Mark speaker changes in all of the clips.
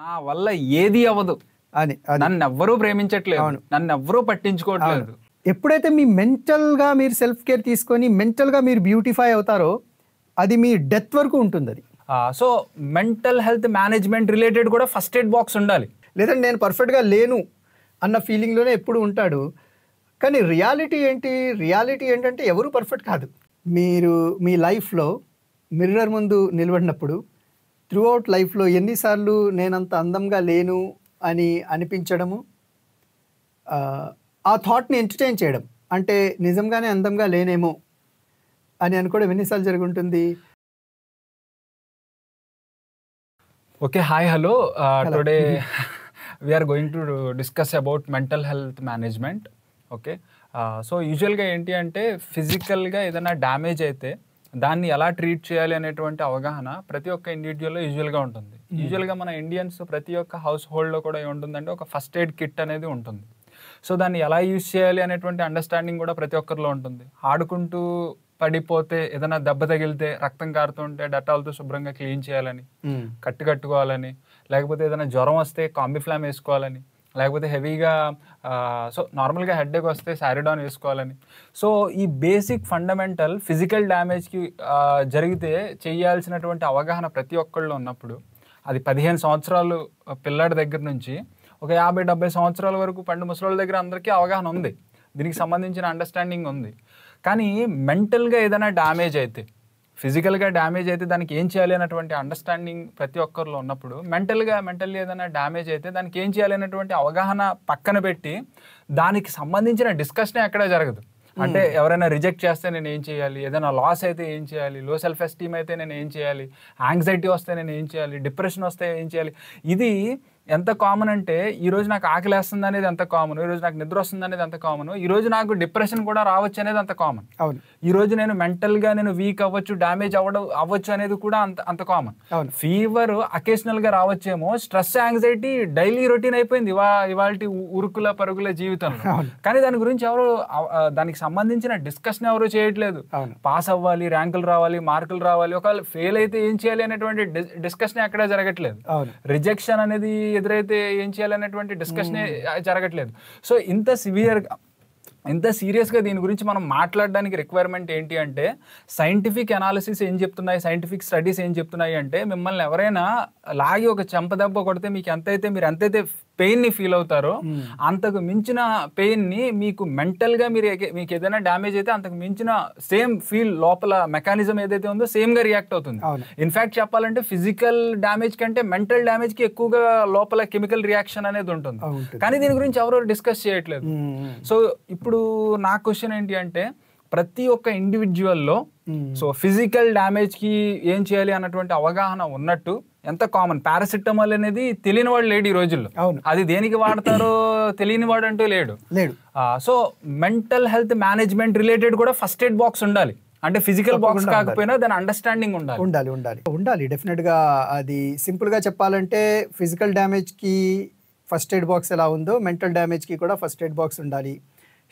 Speaker 1: నా వల్ల ఏది అవ్వదు
Speaker 2: అని
Speaker 1: నన్ను ఎవ్వరూ ప్రేమించట్లేదు, నన్ను ఎవ్వరూ పట్టించుకోవట్లేదు.
Speaker 2: ఎప్పుడైతే మీ మెంటల్గా మీరు సెల్ఫ్ కేర్ తీసుకొని మెంటల్గా మీరు బ్యూటిఫై అవుతారో అది మీ డెత్ వరకు ఉంటుంది. అది
Speaker 1: so mental health management related కూడా ఫస్ట్ ఎయిడ్ బాక్స్ ఉండాలి.
Speaker 2: లేదంటే నేను పర్ఫెక్ట్గా లేను అన్న ఫీలింగ్లోనే ఎప్పుడు ఉంటాడు. కానీ రియాలిటీ ఏంటంటే ఎవరు పర్ఫెక్ట్ కాదు. మీరు మీ లైఫ్లో మిర్రర్ ముందు నిలబడినప్పుడు త్రూ అవుట్ లైఫ్లో ఎన్నిసార్లు నేనంత అందంగా లేను అని అనిపించడము, ఆ థాట్ని ఎంటర్టైన్ చేయడం, అంటే నిజంగానే అందంగా లేనేమో అని అనుకోవడం ఎన్నిసార్లు జరుగుంటుంది.
Speaker 1: Okay, hi, hello. Today we are going to discuss about mental health management. Okay, so యూజువల్గా ఏంటి అంటే ఫిజికల్గా ఏదైనా డ్యామేజ్ అయితే దాన్ని ఎలా ట్రీట్ చేయాలి అనేటువంటి అవగాహన ప్రతి ఒక్క ఇండివిజువల్లో యూజువల్గా ఉంటుంది. యూజువల్గా మన ఇండియన్స్ ప్రతి ఒక్క హౌస్ హోల్డ్లో కూడా ఏముంటుందంటే ఒక ఫస్ట్ ఎయిడ్ కిట్ అనేది ఉంటుంది. సో దాన్ని ఎలా యూజ్ చేయాలి అనేటువంటి అండర్స్టాండింగ్ కూడా ప్రతి ఒక్కరిలో ఉంటుంది. ఆడుకుంటూ పడిపోతే ఏదైనా దెబ్బ తగిలితే రక్తం కారుతుంటే డెటాల్తో శుభ్రంగా క్లీన్ చేయాలని, కట్టుకోవాలని, లేకపోతే ఏదైనా జ్వరం వస్తే కాంబిఫ్లామ్ వేసుకోవాలని, లేకపోతే హెవీగా సో నార్మల్గా హెడ్ఏక్ వస్తే సారిడాన్ వేసుకోవాలని. సో ఈ బేసిక్ ఫండమెంటల్ ఫిజికల్ డ్యామేజ్కి జరిగితే చేయాల్సినటువంటి అవగాహన ప్రతి ఒక్కళ్ళు ఉన్నప్పుడు అది 15 సంవత్సరాలు పిల్లాడి దగ్గర నుంచి ఒక 50-70 సంవత్సరాల వరకు పండు ముసలోళ్ళ దగ్గర అందరికీ అవగాహన ఉంది, దీనికి సంబంధించిన అండర్స్టాండింగ్ ఉంది. కానీ మెంటల్గా ఏదైనా డ్యామేజ్ అయితే, ఫిజికల్గా డ్యామేజ్ అయితే దానికి ఏం చేయాలి అన్నటువంటి అండర్స్టాండింగ్ ప్రతి ఒక్కరిలో ఉన్నప్పుడు మెంటల్లీ ఏదైనా డ్యామేజ్ అయితే దానికి ఏం చేయాలి అనేటువంటి అవగాహన పక్కన పెట్టి దానికి సంబంధించిన డిస్కషన్ ఎక్కడా జరగదు. అంటే ఎవరైనా రిజెక్ట్ చేస్తే నేను ఏం చేయాలి, ఏదైనా లాస్ అయితే ఏం చేయాలి, లో సెల్ఫ్ ఎస్టీమ్ అయితే నేను ఏం చేయాలి, యాంగ్జైటీ వస్తే నేను ఏం చేయాలి, డిప్రెషన్ వస్తే ఏం చేయాలి, ఇది ఎంత కామన్ అంటే ఈరోజు నాకు ఆకలి వేస్తుంది అనేది ఎంత కామన్, ఈరోజు నాకు నిద్ర వస్తుంది అనేది ఎంత కామన్, ఈరోజు నాకు డిప్రెషన్ కూడా రావచ్చు అనేది అంత కామన్. ఈరోజు నేను మెంటల్గా నేను వీక్ అవ్వచ్చు, డ్యామేజ్ అవ్వచ్చు అనేది కూడా అంత కామన్. ఫీవర్ అకేషనల్గా రావచ్చేమో, స్ట్రెస్ యాంగ్జైటీ డైలీ రొటీన్ అయిపోయింది ఇవాళ ఉరుకుల పరుగుల జీవితంలో. కానీ దాని గురించి ఎవరు దానికి సంబంధించిన డిస్కషన్ ఎవరు చేయట్లేదు. పాస్ అవ్వాలి, ర్యాంకులు రావాలి, మార్కులు రావాలి, ఒకవేళ ఫెయిల్ అయితే ఏం చేయాలి అనేటువంటి డిస్కషన్ ఎక్కడా జరగట్లేదు. రిజెక్షన్ అనేది ఎదురైతే ఏం చేయాలనేటువంటి డిస్కషన్ జరగట్లేదు. సో ఇంత సీరియస్గా దీని గురించి మనం మాట్లాడడానికి రిక్వైర్మెంట్ ఏంటి అంటే సైంటిఫిక్ అనాలిసిస్ ఏం చెప్తున్నాయి, సైంటిఫిక్ స్టడీస్ ఏం చెప్తున్నాయి అంటే మిమ్మల్ని ఎవరైనా లాగి ఒక చెంపదెబ్బ కొడితే మీరు ఎంతైతే పెయిన్ని ఫీల్ అవుతారో అంతకు మించిన పెయిన్ని మీకు మెంటల్గా మీకు ఏదైనా డ్యామేజ్ అయితే అంతకు మించిన సేమ్ ఫీల్ లోపల మెకానిజం ఏదైతే ఉందో సేమ్గా రియాక్ట్ అవుతుంది. ఇన్ఫ్యాక్ట్ చెప్పాలంటే ఫిజికల్ డ్యామేజ్ కంటే మెంటల్ డ్యామేజ్కి ఎక్కువగా లోపల కెమికల్ రియాక్షన్ అనేది ఉంటుంది. కానీ దీని గురించి ఎవరు డిస్కస్ చేయట్లేదు. సో ఇప్పుడు నా క్వశ్చన్ ఏంటి అంటే ప్రతి ఒక్క ఇండివిజువల్లో సో ఫిజికల్ డ్యామేజ్కి ఏం చేయాలి అన్నటువంటి అవగాహన ఉన్నట్టు ఎంత కామన్, పారాసిటమాల్ అనేది తెలియని వాడు లేడు ఈ రోజుల్లో. అది దేనికి వాడతారో తెలియని వాడు అంటూ లేడు. So mental health management related కూడా ఫస్ట్ ఎయిడ్ బాక్స్ ఉండాలి. అంటే ఫిజికల్ బాక్స్ కాకపోయినా దాని అండర్స్టాండింగ్
Speaker 2: ఉండాలి డెఫినెట్గా. అది సింపుల్గా చెప్పాలంటే ఫిజికల్ డ్యామేజ్కి ఫస్ట్ ఎయిడ్ బాక్స్ ఎలా ఉందో మెంటల్ డ్యామేజ్కి కూడా ఫస్ట్ ఎయిడ్ బాక్స్ ఉండాలి.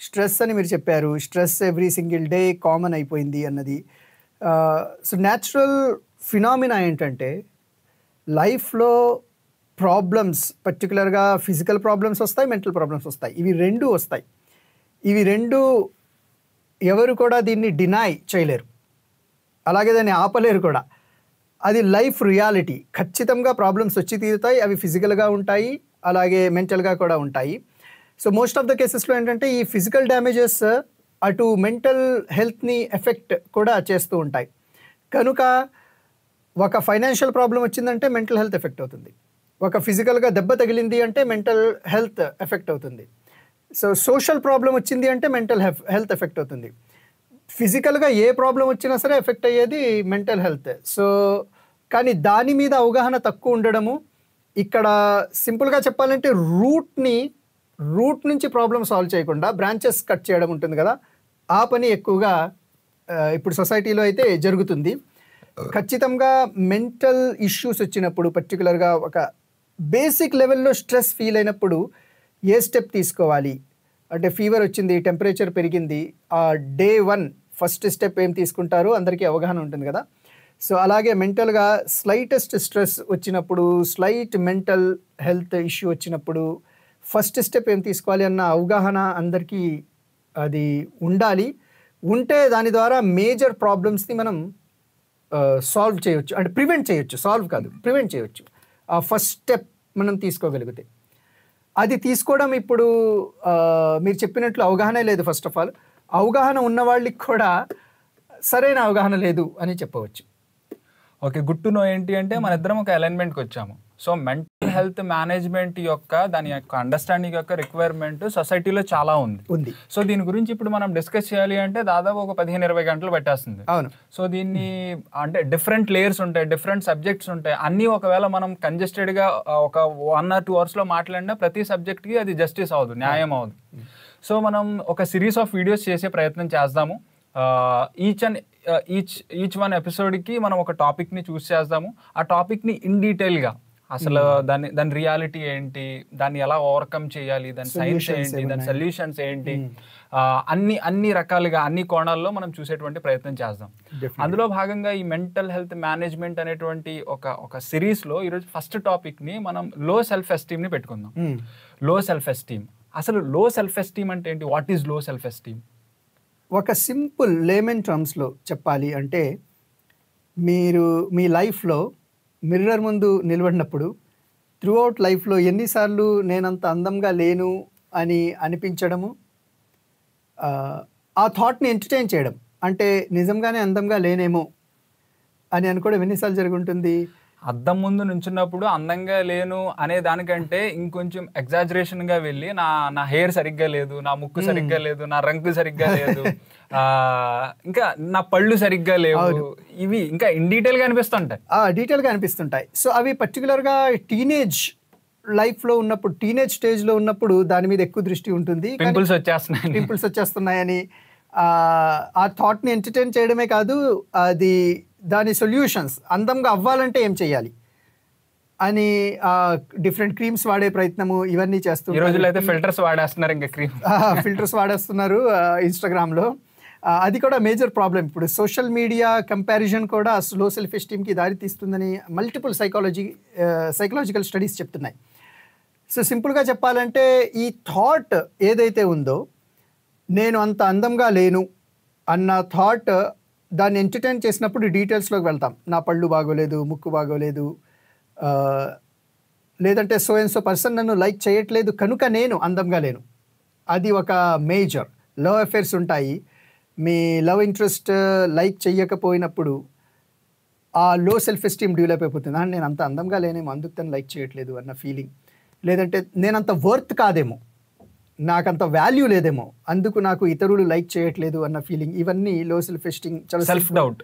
Speaker 2: స్ట్రెస్ అని మీరు చెప్పారు, stress every single day common అయిపోయింది అన్నది. సో న్యాచురల్ ఫినామినా ఏంటంటే లైఫ్లో ప్రాబ్లమ్స్, పర్టికులర్గా ఫిజికల్ ప్రాబ్లమ్స్ వస్తాయి, మెంటల్ ప్రాబ్లమ్స్ వస్తాయి. ఇవి రెండు ఎవరు కూడా దీన్ని డినై చేయలేరు, అలాగే దాన్ని ఆపలేరు కూడా. అది లైఫ్ రియాలిటీ. ఖచ్చితంగా ప్రాబ్లమ్స్ వచ్చి తీరుతాయి. అవి ఫిజికల్గా ఉంటాయి, అలాగే మెంటల్గా కూడా ఉంటాయి. సో మోస్ట్ ఆఫ్ ద కేసెస్లో ఏంటంటే ఈ ఫిజికల్ డ్యామేజెస్ అటు మెంటల్ హెల్త్ని ఎఫెక్ట్ కూడా చేస్తూ ఉంటాయి. కనుక ఒక ఫైనాన్షియల్ ప్రాబ్లం వచ్చిందంటే మెంటల్ హెల్త్ ఎఫెక్ట్ అవుతుంది, ఒక ఫిజికల్గా దెబ్బ తగిలింది అంటే మెంటల్ హెల్త్ ఎఫెక్ట్ అవుతుంది. సో సోషల్ ప్రాబ్లం వచ్చింది అంటే మెంటల్ హెల్త్ ఎఫెక్ట్ అవుతుంది. ఫిజికల్గా ఏ ప్రాబ్లం వచ్చినా సరే ఎఫెక్ట్ అయ్యేది మెంటల్ హెల్త్. సో కానీ దాని మీద అవగాహన తక్కువ ఉండడము, ఇక్కడ సింపుల్గా చెప్పాలంటే రూట్ నుంచి ప్రాబ్లమ్ సాల్వ్ చేయకుండా బ్రాంచెస్ కట్ చేయడం ఉంటుంది కదా, ఆ పని ఎక్కువగా ఇప్పుడు సొసైటీలో అయితే జరుగుతుంది. ఖచ్చితంగా మెంటల్ ఇష్యూస్ వచ్చినప్పుడు, పర్టికులర్గా ఒక బేసిక్ లెవెల్లో స్ట్రెస్ ఫీల్ అయినప్పుడు ఏ స్టెప్ తీసుకోవాలి అంటే ఫీవర్ వచ్చింది, టెంపరేచర్ పెరిగింది, ఆ డే 1 ఫస్ట్ స్టెప్ ఏం తీసుకుంటారో అందరికీ అవగాహన ఉంటుంది కదా. సో అలాగే మెంటల్గా స్లైటెస్ట్ స్ట్రెస్ వచ్చినప్పుడు, స్లైట్ మెంటల్ హెల్త్ ఇష్యూ వచ్చినప్పుడు ఫస్ట్ స్టెప్ ఏం తీసుకోవాలి అన్న అవగాహన అందరికీ అది ఉండాలి. ఉంటే దాని ద్వారా మేజర్ ప్రాబ్లమ్స్ని మనం సాల్వ్ చేయొచ్చు, అంటే ప్రివెంట్ చేయొచ్చు, సాల్వ్ కాదు ప్రివెంట్ చేయొచ్చు. ఆ ఫస్ట్ స్టెప్ మనం తీసుకోగలిగితే. అది తీసుకోవడం ఇప్పుడు మీరు చెప్పినట్లు అవగాహన లేదు. ఫస్ట్ ఆఫ్ ఆల్ అవగాహన ఉన్న వాళ్ళకి కూడా సరైన అవగాహన లేదు అని చెప్పవచ్చు.
Speaker 1: Okay, good to know. ఏంటి అంటే మన ఇద్దరం ఒక అలైన్మెంట్కి వచ్చాము. సో మెంటల్ హెల్త్ మేనేజ్మెంట్ యొక్క దాని యొక్క అండర్స్టాండింగ్ యొక్క రిక్వైర్మెంట్ సొసైటీలో చాలా ఉంది. సో దీని గురించి ఇప్పుడు మనం డిస్కస్ చేయాలి అంటే దాదాపు ఒక 15-20 గంటలు పట్టేస్తుంది.
Speaker 2: అవును.
Speaker 1: సో దీన్ని అంటే డిఫరెంట్ లేయర్స్ ఉంటాయి, డిఫరెంట్ సబ్జెక్ట్స్ ఉంటాయి. అన్నీ ఒకవేళ మనం కంజెస్టెడ్గా ఒక 1 or 2 hours వమాట్లాడినా ప్రతి సబ్జెక్ట్కి అది జస్టిస్ అవ్వదు, న్యాయం అవ్వదు. సో మనం ఒక సిరీస్ ఆఫ్ వీడియోస్ చేసే ప్రయత్నం చేద్దాము. ఈచ్ వన్ ఎపిసోడ్కి మనం ఒక టాపిక్ని చూస్ చేద్దాము. ఆ టాపిక్ని ఇన్ డీటెయిల్గా అసలు దాని రియాలిటీ ఏంటి, దాన్ని ఎలా ఓవర్కమ్ చేయాలి, దాని సైన్స్ ఏంటి, దాని సొల్యూషన్స్ ఏంటి, అన్ని రకాలుగా అన్ని కోణాల్లో మనం చూసేటువంటి ప్రయత్నం చేద్దాం. అందులో భాగంగా ఈ మెంటల్ హెల్త్ మేనేజ్మెంట్ అనేటువంటి ఒక సిరీస్లో ఈరోజు ఫస్ట్ టాపిక్ని మనం లో సెల్ఫ్ ఎస్టీమ్ని పెట్టుకుందాం. లో సెల్ఫ్ ఎస్టీమ్, అసలు లో సెల్ఫ్ ఎస్టీమ్ అంటే ఏంటి? What is low self esteem?
Speaker 2: ఒక సింపుల్ లేమన్ టర్మ్స్లో చెప్పాలి అంటే, మీరు మీ లైఫ్లో మిర్రర్ ముందు నిలబడినప్పుడు త్రూఅవుట్ లైఫ్లో ఎన్నిసార్లు నేనంత అందంగా లేను అని అనిపించడము, ఆ థాట్ని ఎంటర్టైన్ చేయడం, అంటే నిజంగానే అందంగా లేనేమో అని అనుకోవడం ఎన్నిసార్లు జరుగుంటుంది?
Speaker 1: అద్దం ముందు నుంచున్నప్పుడు అందంగా లేను అనే దానికంటే ఇంకొంచెం ఎగ్జాజరేషన్గా వెళ్ళి నా హెయిర్ సరిగ్గా లేదు, నా ముక్కు సరిగ్గా లేదు, నా రంగు సరిగ్గా లేదు, ఇంకా నా పళ్ళు సరిగ్గా లేవు, ఇవి ఇంకా ఇన్ డీటెయిల్గా అనిపిస్తుంటాయి.
Speaker 2: డీటెయిల్గా అనిపిస్తుంటాయి. సో అవి పర్టికులర్గా టీనేజ్ లైఫ్లో ఉన్నప్పుడు, టీనేజ్ స్టేజ్లో ఉన్నప్పుడు దాని మీద ఎక్కువ దృష్టి ఉంటుంది.
Speaker 1: పింపుల్స్
Speaker 2: వచ్చేస్తున్నాయని ఆ థాట్ని ఎంటర్టైన్ చేయడమే కాదు, అది దాని సొల్యూషన్స్ అందంగా అవ్వాలంటే ఏం చేయాలి అని డిఫరెంట్ క్రీమ్స్ వాడే ప్రయత్నము ఇవన్నీ చేస్తున్నారు.
Speaker 1: ఈ రోజుల్లో అయితే ఫిల్టర్స్ వాడేస్తున్నారు, ఇంకా
Speaker 2: ఫిల్టర్స్ వాడేస్తున్నారు ఇన్స్టాగ్రామ్లో. అది కూడా మేజర్ ప్రాబ్లం. ఇప్పుడు సోషల్ మీడియా కంపారిజన్ కూడా లో సెల్ఫ్ ఎస్టీమ్కి దారి తీస్తుందని మల్టిపుల్ సైకలాజికల్ స్టడీస్ చెప్తున్నాయి. సో సింపుల్గా చెప్పాలంటే ఈ థాట్ ఏదైతే ఉందో, నేను అంత అందంగా లేను అన్న థాట్, దాన్ని ఎంటర్టైన్ చేసినప్పుడు డీటెయిల్స్లోకి వెళ్తాం. నా పళ్ళు బాగోలేదు, ముక్కు బాగోలేదు, లేదంటే సో అండ్ సో పర్సన్ నన్ను లైక్ చేయట్లేదు కనుక నేను అందంగా లేను. అది ఒక మేజర్. లవ్ అఫేర్స్ ఉంటాయి, మీ లవ్ ఇంట్రెస్ట్ లైక్ చెయ్యకపోయినప్పుడు ఆ లో సెల్ఫ్ ఎస్టీమ్ డెవలప్ అయిపోతుంది. నేను అంత అందంగా లేనేమో, అందుకు తను లైక్ చేయట్లేదు అన్న ఫీలింగ్. లేదంటే నేనంత వర్త్ కాదేమో, నాకంత వాల్యూ లేదేమో, అందుకు నాకు ఇతరులు లైక్ చేయట్లేదు అన్న ఫీలింగ్. ఇవన్నీ లో self esteem,
Speaker 1: self doubt.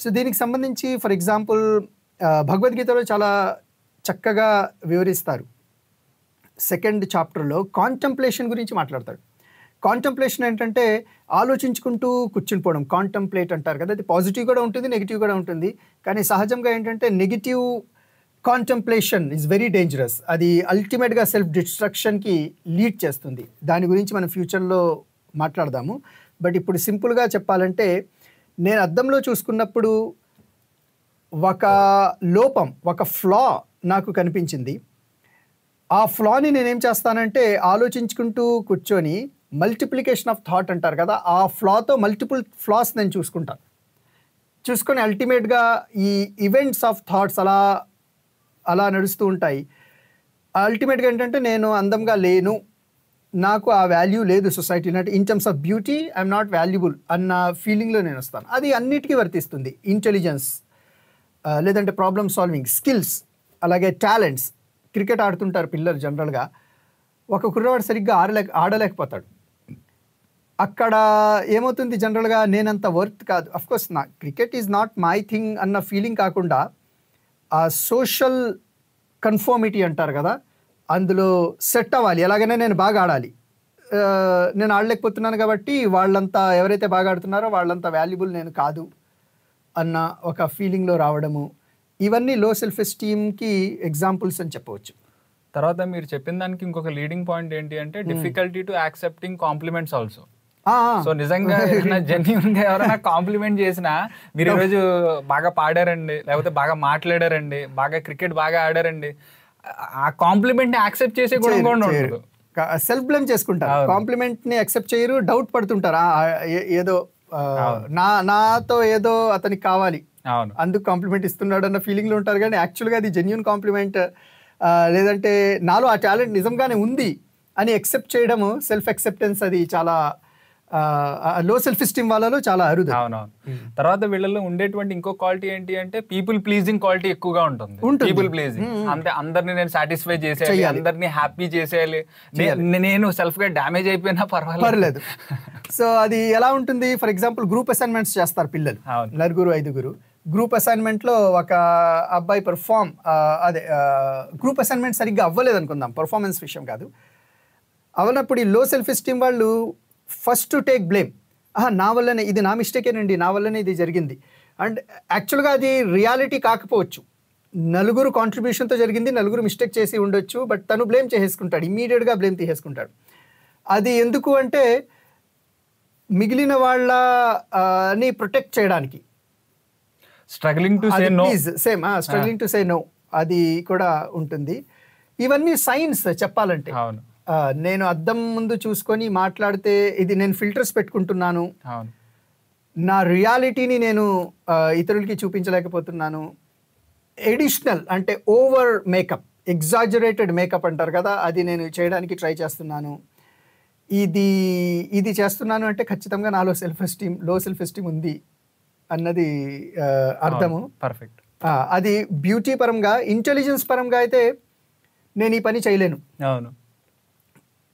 Speaker 2: So దీనికి సంబంధించి ఫర్ ఎగ్జాంపుల్ భగవద్గీతలో చాలా చక్కగా వివరిస్తారు. 2nd చాప్టర్లో కాంటెంప్లేషన్ గురించి మాట్లాడతాడు. కాంటెంప్లేషన్ ఏంటంటే ఆలోచించుకుంటూ కూర్చుని పోవడం, కాంటెంప్లేట్ అంటారు కదా. అది పాజిటివ్ కూడా ఉంటుంది, నెగిటివ్ కూడా ఉంటుంది. కానీ సహజంగా ఏంటంటే negative contemplation is very dangerous. అది అల్టిమేట్గా సెల్ఫ్ డిస్ట్రక్షన్కి లీడ్ చేస్తుంది. దాని గురించి మనం ఫ్యూచర్లో మాట్లాడదాము. బట్ ఇప్పుడు సింపుల్గా చెప్పాలంటే, నేను అద్దంలో చూసుకున్నప్పుడు ఒక లోపం, ఒక ఫ్లా నాకు కనిపించింది. ఆ ఫ్లాని నేనేం చేస్తానంటే ఆలోచించుకుంటూ కూర్చొని మల్టిప్లికేషన్ ఆఫ్ థాట్ అంటారు కదా, ఆ ఫ్లాతో మల్టిపుల్ ఫ్లాస్ నేను చూసుకొని అల్టిమేట్గా ఈ ఈవెంట్స్ ఆఫ్ థాట్స్ అలా నడుస్తూ ఉంటాయి. అల్టిమేట్గా ఏంటంటే నేను అందంగా లేను, నాకు ఆ వాల్యూ లేదు సొసైటీ, అంటే in terms of beauty I'm not valuable అన్న ఫీలింగ్లో నేను వస్తాను. అది అన్నిటికీ వర్తిస్తుంది. ఇంటెలిజెన్స్, లేదంటే ప్రాబ్లమ్ సాల్వింగ్ స్కిల్స్, అలాగే టాలెంట్స్. క్రికెట్ ఆడుతుంటారు పిల్లలు జనరల్గా, ఒక కుర్రవాడు సరిగ్గా ఆడలేకపోతాడు. అక్కడ ఏమవుతుంది జనరల్గా, నేనంత వర్త్ కాదు. Of course cricket is not my thing అన్న ఫీలింగ్ కాకుండా, ఆ సోషల్ కన్ఫర్మిటీ అంటారు కదా, అందులో సెట్ అవ్వాలి. ఎలాగైనా నేను బాగా ఆడాలి, నేను ఆడలేకపోతున్నాను కాబట్టి వాళ్ళంతా ఎవరైతే బాగా ఆడుతున్నారో వాళ్ళంతా వాల్యుబుల్ నేను కాదు అన్న ఒక ఫీలింగ్లో రావడము, ఇవన్నీ లో సెల్ఫ్ ఎస్టీమ్కి ఎగ్జాంపుల్స్ అని చెప్పవచ్చు.
Speaker 1: తర్వాత మీరు చెప్పిన దానికి ఇంకొక లీడింగ్ పాయింట్ ఏంటి అంటే difficulty to accepting compliments also. So నిజంగా జెన్యూన్ గా ఎవరైనా కాంప్లిమెంట్ చేసినా మీరు ఈరోజు బాగా పాడారండి, లేకపోతే బాగా మాట్లాడారండి, బాగా క్రికెట్ బాగా ఆడారండి, ఆ కాంప్లిమెంట్ ని యాక్సెప్ట్ చేసే గుణం కూడా ఉండదు.
Speaker 2: సెల్ఫ్ బ్లేమ్ చేసుకుంటారు, కాంప్లిమెంట్ ని యాక్సెప్ట్ చేయరు, డౌట్ పడుతుంటారు. ఏదో నాతో ఏదో అతనికి కావాలి, అందుకు కాంప్లిమెంట్ ఇస్తున్నాడు అన్న ఫీలింగ్ లో ఉంటారు. కానీ యాక్చువల్గా అది జెన్యూన్ కాంప్లిమెంట్, లేదంటే నాలో ఆ టాలెంట్ నిజంగానే ఉంది అని యాక్సెప్ట్ చేయడము, సెల్ఫ్ యాక్సెప్టెన్స్, అది చాలా లో సెల్ఫ్ ఎస్టీమ్ వాళ్ళలో చాలా అరుదు.
Speaker 1: అవునవును. తర్వాత వీళ్ళలో ఉండేటువంటి ఇంకో క్వాలిటీ ఏంటి అంటే పీపుల్ ప్లీజింగ్ క్వాలిటీ ఎక్కువగా ఉంటుంది. పీపుల్ ప్లీజింగ్ అంటే అందరినీ నేను సాటిస్ఫై చేసేయాలి, అందరినీ హ్యాపీ చేసేయాలి, నేను సెల్ఫ్ గా డ్యామేజ్ అయిపోయినా పర్వాలేదు.
Speaker 2: సో అది ఎలా ఉంటుంది, ఫర్ ఎగ్జాంపుల్ గ్రూప్ అసైన్మెంట్స్ చేస్తారు పిల్లలు, 4-5 గ్రూప్ అసైన్మెంట్ లో ఒక అబ్బాయి గ్రూప్ అసైన్మెంట్ సరిగ్గా అవ్వలేదు అనుకుందాం, పర్ఫార్మెన్స్ విషయం కాదు, అవనప్పుడు ఈ లో సెల్ఫ్ ఎస్టీమ్ వాళ్ళు ఫస్ట్ టేక్ బ్లేమ్. నా వల్లనే ఇది, నా మిస్టేకేనండి, నా వల్లనే ఇది జరిగింది. అండ్ యాక్చువల్గా అది రియాలిటీ కాకపోవచ్చు, నలుగురు కాంట్రిబ్యూషన్తో జరిగింది, నలుగురు మిస్టేక్ చేసి ఉండొచ్చు, బట్ తను బ్లేమ్ చేసేసుకుంటాడు, ఇమీడియట్గా బ్లేమ్ తీసేసుకుంటాడు. అది ఎందుకు అంటే మిగిలిన వాళ్ళని ప్రొటెక్ట్ చేయడానికి,
Speaker 1: struggling to say no,
Speaker 2: struggling to say no, అది కూడా ఉంటుంది. ఇవన్నీ సైన్స్ చెప్పాలంటే. నేను అద్దం ముందు చూసుకొని మాట్లాడితే ఇది నేను ఫిల్టర్స్ పెట్టుకుంటున్నాను, నా రియాలిటీని నేను ఇతరులకి చూపించలేకపోతున్నాను. ఎడిషనల్ అంటే ఓవర్ మేకప్, ఎగ్జాజరేటెడ్ మేకప్ అంటారు కదా, అది నేను చేయడానికి ట్రై చేస్తున్నాను. ఇది చేస్తున్నాను అంటే ఖచ్చితంగా నాలో లో సెల్ఫ్ ఎస్టీమ్ ఉంది అన్నది అర్థము.
Speaker 1: పర్ఫెక్ట్.
Speaker 2: అది బ్యూటీ పరంగా, ఇంటెలిజెన్స్ పరంగా అయితే నేను ఈ పని చేయలేను,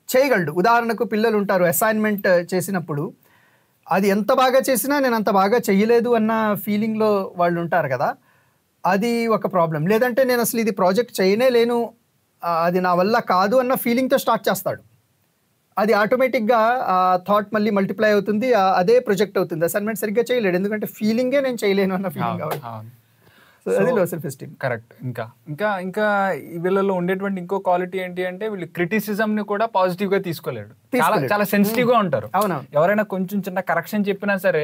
Speaker 2: చేయగలడు. ఉదాహరణకు పిల్లలు ఉంటారు, అసైన్మెంట్ చేసినప్పుడు అది ఎంత బాగా చేసినా నేను అంత బాగా చెయ్యలేదు అన్న ఫీలింగ్లో వాళ్ళు ఉంటారు కదా, అది ఒక ప్రాబ్లం. లేదంటే నేను అసలు ఇది ప్రాజెక్ట్ చేయనే లేను, అది నా వల్ల కాదు అన్న ఫీలింగ్తో స్టార్ట్ చేస్తాడు. అది ఆటోమేటిక్గా ఆ థాట్ మళ్ళీ మల్టిప్లై అవుతుంది, అదే ప్రొజెక్ట్ అవుతుంది. అసైన్మెంట్ సరిగ్గా చేయలేడు, ఎందుకంటే ఫీలింగే నేను చేయలేను అన్న ఫీలింగ్ కాబట్టి. అది లో సెల్ఫ్ ఎస్టీమ్.
Speaker 1: కరెక్ట్. ఇంకా వీళ్ళలో ఉండేటువంటి ఇంకో క్వాలిటీ ఏంటి అంటే వీళ్ళు క్రిటిసిజం ని కూడా పాజిటివ్ గా తీసుకోలేడు, చాలా సెన్సిటివ్ గా ఉంటారు. ఎవరైనా కొంచెం చిన్న కరెక్షన్ చెప్పినా సరే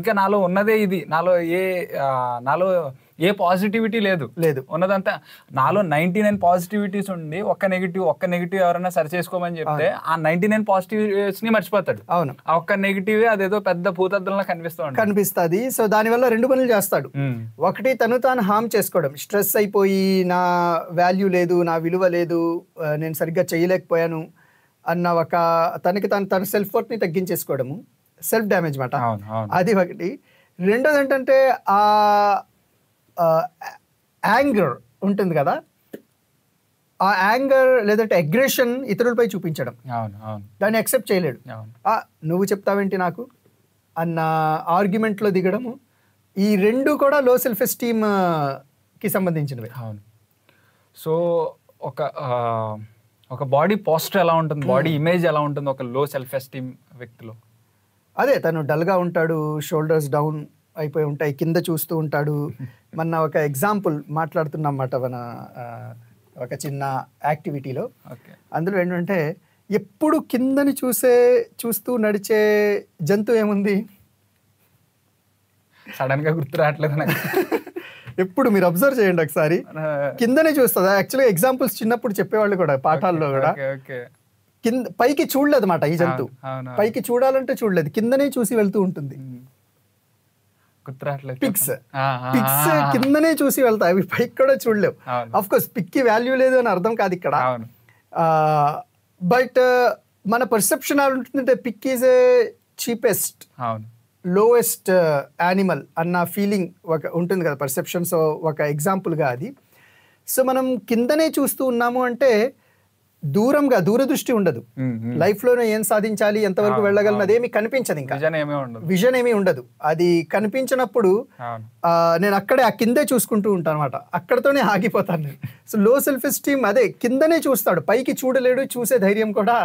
Speaker 1: ఇంకా నాలో ఉన్నదే ఇది, నాలో ఏ పాజిటివిటీ లేదు, ఉన్నదంతా నాలో 99 పాజిటివిటీస్ ఉండి ఒక్క నెగిటివ్ ఎవరైనా సరి చేసుకోమని చెప్తే ఆ 99 పాజిటివ్స్ ని మర్చిపోతాడు. ఆ ఒక్క నెగిటివ్ అదేదో పెద్ద భూతద్దంలా
Speaker 2: కనిపిస్తుంది. సో దానివల్ల 2 పనులు చేస్తాడు. ఒకటి, తను తాను హార్మ్ చేసుకోవడం, స్ట్రెస్ అయిపోయి నా వాల్యూ లేదు, నా విలువ లేదు, నేను సరిగ్గా చేయలేకపోయాను అన్న ఒక తన సెల్ఫ్ వర్త్ ని తగ్గించేసుకోవడము, సెల్ఫ్ డ్యామేజ్ మాట. అది ఒకటి. రెండోది ఏంటంటే యాంగర్ ఉంటుంది కదా, ఆ యాంగర్ లేదంటే అగ్రెషన్ ఇతరులపై చూపించడం, దాన్ని యాక్సెప్ట్ చేయలేడు. నువ్వు చెప్తావేంటి నాకు అన్న ఆర్గ్యుమెంట్లో దిగడము, ఈ 2 కూడా లో సెల్ఫ్ ఎస్టీమ్ కి సంబంధించినవి.
Speaker 1: సో ఒక బాడీ పోస్టర్ ఎలా ఉంటుంది, బాడీ ఇమేజ్ ఎలా ఉంటుంది ఒక లో సెల్ఫ్ ఎస్టీమ్ వ్యక్తిలో?
Speaker 2: అదే, తను డల్గా ఉంటాడు, షోల్డర్స్ డౌన్ అయిపోయి ఉంటాయి, కింద చూస్తూ ఉంటాడు. మొన్న ఒక ఎగ్జాంపుల్ మాట్లాడుతున్నమాట మన ఒక చిన్న యాక్టివిటీలో, అందులో ఏంటంటే ఎప్పుడు కిందని చూస్తూ నడిచే జంతువు ఏముంది?
Speaker 1: సడన్ గా గుర్తు రావట్లేదు నాకు.
Speaker 2: ఎప్పుడు మీరు అబ్జర్వ్ చేయండి ఒకసారి, కిందనే చూస్తుందా. యాక్చువల్గా ఎగ్జాంపుల్స్ చిన్నప్పుడు చెప్పేవాళ్ళు కూడా, పాఠాల్లో కూడా, పైకి చూడలేదు అన్నమాట ఈ జంతువు. పైకి చూడాలంటే చూడలేదు, కిందనే చూసి వెళ్తూ ఉంటుంది. పిక్స్ కిందనే చూసి వెళ్తాయి, అవి పైకి కూడా చూడలేవు. ఆఫ్ కోర్స్ పిక్ కి వాల్యూ లేదు అని అర్థం కాదు ఇక్కడ, బట్ మన పర్సెప్షన్ ఉంటుందంటే pig is a cheapest, lowest animal అన్న ఫీలింగ్ ఒక ఉంటుంది కదా పర్సెప్షన్. సో ఒక ఎగ్జాంపుల్గా అది. సో మనం కిందనే చూస్తూ ఉన్నాము అంటే దూరదృష్టి ఉండదు, లైఫ్ లోనే ఏం సాధించాలి, ఎంతవరకు వెళ్ళగలను అదేమి కనిపించదు, ఇంకా విజన్ ఏమీ ఉండదు. అది కనిపించినప్పుడు నేను అక్కడే ఆ కిందే చూసుకుంటూ ఉంటాను అనమాట, అక్కడతోనే ఆగిపోతాను నేను. సో లో సెల్ఫ్ ఎస్టీమ్ అదే, కిందనే చూస్తాడు, పైకి చూడలేడు, చూసే ధైర్యం కూడా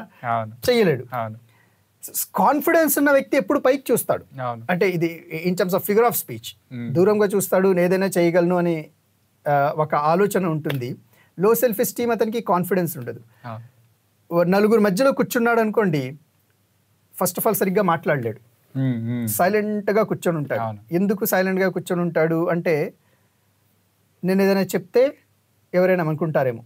Speaker 2: చెయ్యలేడు. కాన్ఫిడెన్స్ ఉన్న వ్యక్తి ఎప్పుడు పైకి చూస్తాడు, అంటే ఇది in terms of figure of speech, దూరంగా చూస్తాడు, ఏదైనా చేయగలను అని ఒక ఆలోచన ఉంటుంది. లో సెల్ఫ్ ఎస్టీమ్ అతనికి కాన్ఫిడెన్స్ ఉండదు. 4 మధ్యలో కూర్చున్నాడు అనుకోండి, ఫస్ట్ ఆఫ్ ఆల్ సరిగ్గా మాట్లాడలేడు, సైలెంట్గా కూర్చొని ఉంటాడు. ఎందుకు సైలెంట్గా కూర్చొని ఉంటాడు అంటే, నేను ఏదైనా చెప్తే ఎవరైనా అనుకుంటారేమో,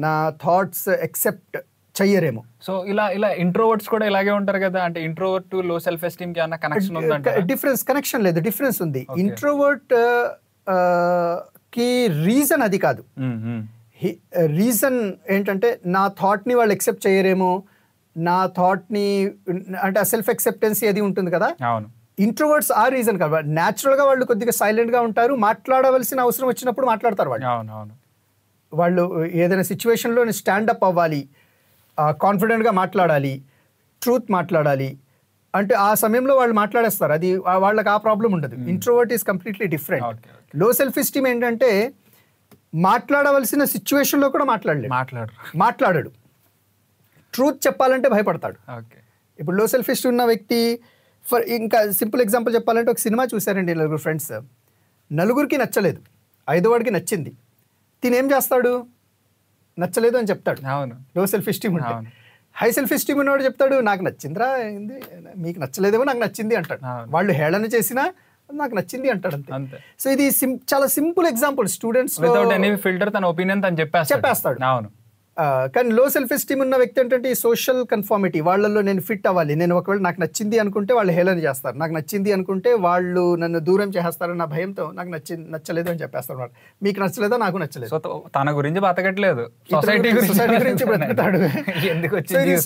Speaker 2: నా థాట్స్ ఎక్సెప్ట్ చెయ్యరేమో.
Speaker 1: సో ఇలా ఇంట్రోవర్ట్స్ కూడా ఇలాగే ఉంటారు కదా, అంటే ఇంట్రోవర్ట్ టు లో సెల్ఫ్ ఎస్టీమ్ కి ఏమైనా కనెక్షన్ ఉందంటే?
Speaker 2: డిఫరెన్స్, కనెక్షన్ లేదు, డిఫరెన్స్ ఉంది. ఇంట్రోవర్ట్ కి రీజన్ అది కాదు. రీజన్ ఏంటంటే, నా థాట్ని వాళ్ళు ఎక్సెప్ట్ చేయరేమో, నా థాట్ని అంటే సెల్ఫ్ ఎక్సెప్టెన్సీ అది ఉంటుంది కదా. ఇంట్రోవర్ట్స్ ఆ రీజన్ కాదు. న్యాచురల్గా వాళ్ళు కొద్దిగా సైలెంట్గా ఉంటారు, మాట్లాడవలసిన అవసరం వచ్చినప్పుడు మాట్లాడతారు. వాళ్ళు ఏదైనా సిచ్యువేషన్లో స్టాండప్ అవ్వాలి, కాన్ఫిడెంట్గా మాట్లాడాలి, ట్రూత్ మాట్లాడాలి అంటే ఆ సమయంలో వాళ్ళు మాట్లాడేస్తారు. అది వాళ్ళకి ఆ ప్రాబ్లం ఉండదు. Introvert is completely different. లో సెల్ఫ్ ఎస్టీమ్ ఏంటంటే, మాట్లాడవలసిన సిచ్యువేషన్లో కూడా మాట్లాడాడు, ట్రూత్ చెప్పాలంటే భయపడతాడు. ఇప్పుడు లో సెల్ఫ్ ఎస్టీమ్ ఉన్న వ్యక్తి, ఇంకా సింపుల్ ఎగ్జాంపుల్ చెప్పాలంటే, ఒక సినిమా చూశారండి నలుగురు ఫ్రెండ్స్, నలుగురికి నచ్చలేదు, ఐదో వాడికి నచ్చింది. తినేం చేస్తాడు? నచ్చలేదు అని చెప్తాడు. లో సెల్ఫ్ ఎస్టీమ్ ఉంటే. హై సెల్ఫ్ ఎస్టీమ్ ఉన్నవాడు చెప్తాడు, నాకు నచ్చిందిరా, మీకు నచ్చలేదేమో, నాకు నచ్చింది అంటాడు. వాళ్ళు హేళన చేసినా నాకు నచ్చింది అంటాడు, అంతే. సో ఇది చాలా సింపుల్ ఎగ్జాంపుల్. స్టూడెంట్స్
Speaker 1: ఫిల్టర్ తన ఒపీనియన్ తను చెప్పేస్తాడు.
Speaker 2: కానీ లో సెల్ఫ్ ఎస్టీమ్ ఉన్న వ్యక్తి ఏంటంటే, ఈ సోషల్ కన్ఫార్మిటీ, వాళ్ళల్లో నేను ఫిట్ అవ్వాలి, నేను ఒకవేళ నాకు నచ్చింది అనుకుంటే వాళ్ళు హేళన చేస్తారు, నాకు నచ్చింది అనుకుంటే వాళ్ళు నన్ను దూరం చేస్తారు నా భయంతో నాకు నచ్చలేదు అని చెప్పేస్తారు. మీకు నచ్చలేదో నాకు నచ్చలేదు,
Speaker 1: తన గురించి బతకట్లేదు, సొసైటీ
Speaker 2: గురించి బ్రతుకుతాడు.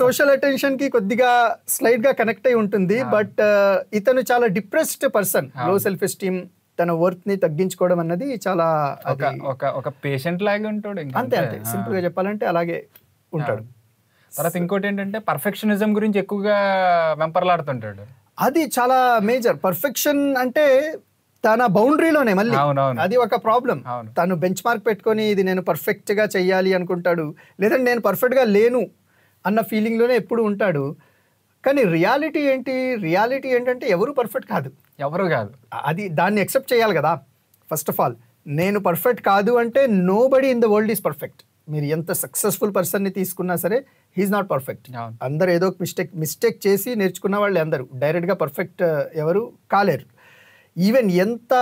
Speaker 2: సోషల్ అటెన్షన్ కి కొద్దిగా స్లైట్ గా కనెక్ట్ అయి ఉంటుంది. బట్ ఇతను చాలా డిప్రెస్డ్ పర్సన్. లో సెల్ఫ్ ఎస్టీమ్, తన వర్త్ ని తగ్గించుకోవడం అన్నది చాలా
Speaker 1: ఒక పేషెంట్ లాగే ఉంటాడు.
Speaker 2: అంతే సింపుల్ గా చెప్పాలంటే అలాగే ఉంటాడు.
Speaker 1: తర్వాత ఇంకోటి ఏంటంటే, పర్ఫెక్షనిజం గురించి ఎక్కువగా వెంపర్లాడుతుంటాడు.
Speaker 2: అది చాలా మేజర్. పర్ఫెక్షన్ అంటే తన బౌండరీలోనే మళ్ళీ అది ఒక ప్రాబ్లం. తను బెంచ్ మార్క్ పెట్టుకొని ఇది నేను పర్ఫెక్ట్ గా చెయ్యాలి అనుకుంటాడు, లేదంటే నేను పర్ఫెక్ట్ గా లేను అన్న ఫీలింగ్ లోనే ఎప్పుడు ఉంటాడు. కానీ రియాలిటీ ఏంటంటే ఎవరు పర్ఫెక్ట్ కాదు, అది దాన్ని ఎక్సెప్ట్ చేయాలి కదా. ఫస్ట్ ఆఫ్ ఆల్ నేను పర్ఫెక్ట్ కాదు అంటే nobody in the world is perfect. మీరు ఎంత సక్సెస్ఫుల్ పర్సన్ని తీసుకున్నా సరే, హీఈస్ నాట్ పర్ఫెక్ట్. అందరు ఏదో మిస్టేక్ చేసి నేర్చుకున్న వాళ్ళు అందరూ డైరెక్ట్గా పర్ఫెక్ట్ ఎవరు కాలేరు. ఈవెన్ ఎంత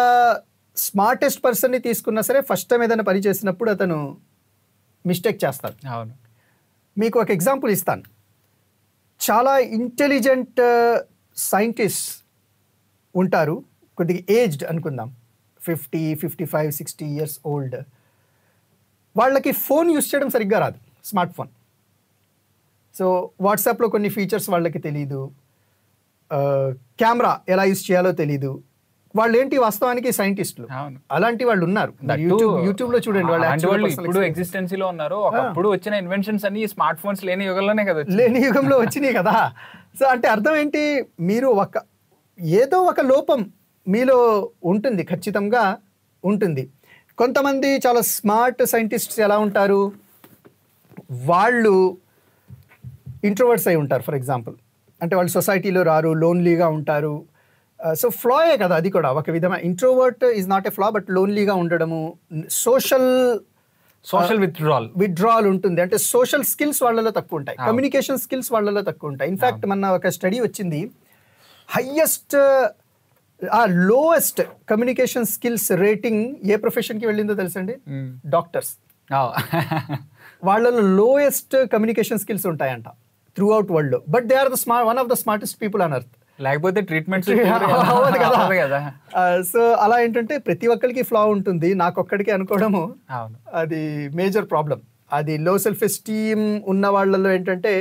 Speaker 2: స్మార్టెస్ట్ పర్సన్ని తీసుకున్నా సరే, ఫస్ట్ టైం ఏదైనా పని చేసినప్పుడు అతను మిస్టేక్ చేస్తాడు. మీకు ఒక ఎగ్జాంపుల్ ఇస్తాను. చాలా ఇంటెలిజెంట్ సైంటిస్ట్ ఉంటారు, కొద్దిగా ఏజ్డ్ అనుకుందాం, 50, 55, 60 years ఓల్డ్. వాళ్ళకి ఫోన్ యూస్ చేయడం సరిగ్గా రాదు, స్మార్ట్ ఫోన్. సో వాట్సాప్లో కొన్ని ఫీచర్స్ వాళ్ళకి తెలీదు, కెమెరా ఎలా యూస్ చేయాలో తెలీదు. వాళ్ళు ఏంటి వాస్తవానికి సైంటిస్టులు, అలాంటి వాళ్ళు ఉన్నారు. యూట్యూబ్ లో చూడండి,
Speaker 1: వాళ్ళు ఎగ్జిస్టెన్సీలో ఉన్నారు. ఒకప్పుడు వచ్చిన ఇన్వెన్షన్స్ అన్ని స్మార్ట్ ఫోన్స్ లేని యుగంలోనే కదా,
Speaker 2: లేని యుగంలో వచ్చినాయి కదా. సో అంటే అర్థం ఏంటి, మీరు ఏదో ఒక లోపం మీలో ఉంటుంది, ఖచ్చితంగా ఉంటుంది. కొంతమంది చాలా స్మార్ట్ సైంటిస్ట్స్ ఎలా ఉంటారు, వాళ్ళు ఇంట్రోవర్ట్స్ అయి ఉంటారు. ఫర్ ఎగ్జాంపుల్, అంటే వాళ్ళు సొసైటీలో రారు, లోన్లీగా ఉంటారు. సో ఫ్లాయే కదా అది కూడా ఒక విధమైన. Introvert is not a flaw, but లోన్లీగా ఉండడము, సోషల్ విత్డ్రాల్ ఉంటుంది. అంటే సోషల్ స్కిల్స్ వాళ్ళలో తక్కువ ఉంటాయి, కమ్యూనికేషన్ స్కిల్స్ వాళ్ళలో తక్కువ ఉంటాయి. ఇన్ఫ్యాక్ట్ మన ఒక స్టడీ వచ్చింది, highest lowest communication skills rating ఏ ప్రొఫెషన్కి వెళ్ళిందో తెలుసండి? డాక్టర్స్. వాళ్ళలో లోయెస్ట్ కమ్యూనికేషన్ స్కిల్స్ ఉంటాయంట త్రూ అవుట్ వరల్డ్ లో. But they are one of the smartest people on earth.
Speaker 1: లేకపోతే ట్రీట్మెంట్
Speaker 2: కదా. సో అలా ఏంటంటే ప్రతి ఒక్కరికి ఫ్లా ఉంటుంది, నాకొక్కడికి అనుకోవడము అది మేజర్ ప్రాబ్లం. అది లో సెల్ఫ్ ఎస్టీమ్ ఉన్న వాళ్ళలో ఏంటంటే,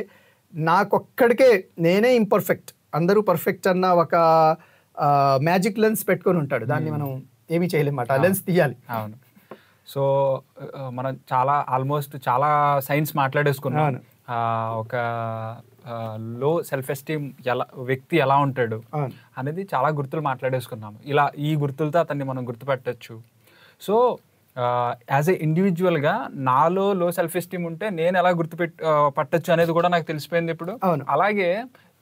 Speaker 2: నాకొక్కడికే నేనే ఇంపర్ఫెక్ట్, అందరూ పర్ఫెక్ట్ అన్న ఒక మ్యాజిక్ లెన్స్ పెట్టుకొని ఉంటాడు. దాన్ని మనం ఏమీ చేయలేమాట, ఆ లెన్స్ తీయాలి.
Speaker 1: అవును. సో మనం ఆల్మోస్ట్ చాలా సైన్స్ మాట్లాడేసుకున్నాం. ఒక లో సెల్ఫ్ ఎస్టీమ్ వ్యక్తి ఎలా ఉంటాడు అనేది చాలా గుర్తులు మాట్లాడేసుకున్నాము. ఈ గుర్తులతో అతన్ని మనం గుర్తుపెట్టచ్చు. సో యాజ్ ఏ ఇండివిజువల్గా నాలో లో సెల్ఫ్ ఎస్టీమ్ ఉంటే నేను ఎలా పట్టచ్చు అనేది కూడా నాకు తెలిసిపోయింది ఇప్పుడు. అలాగే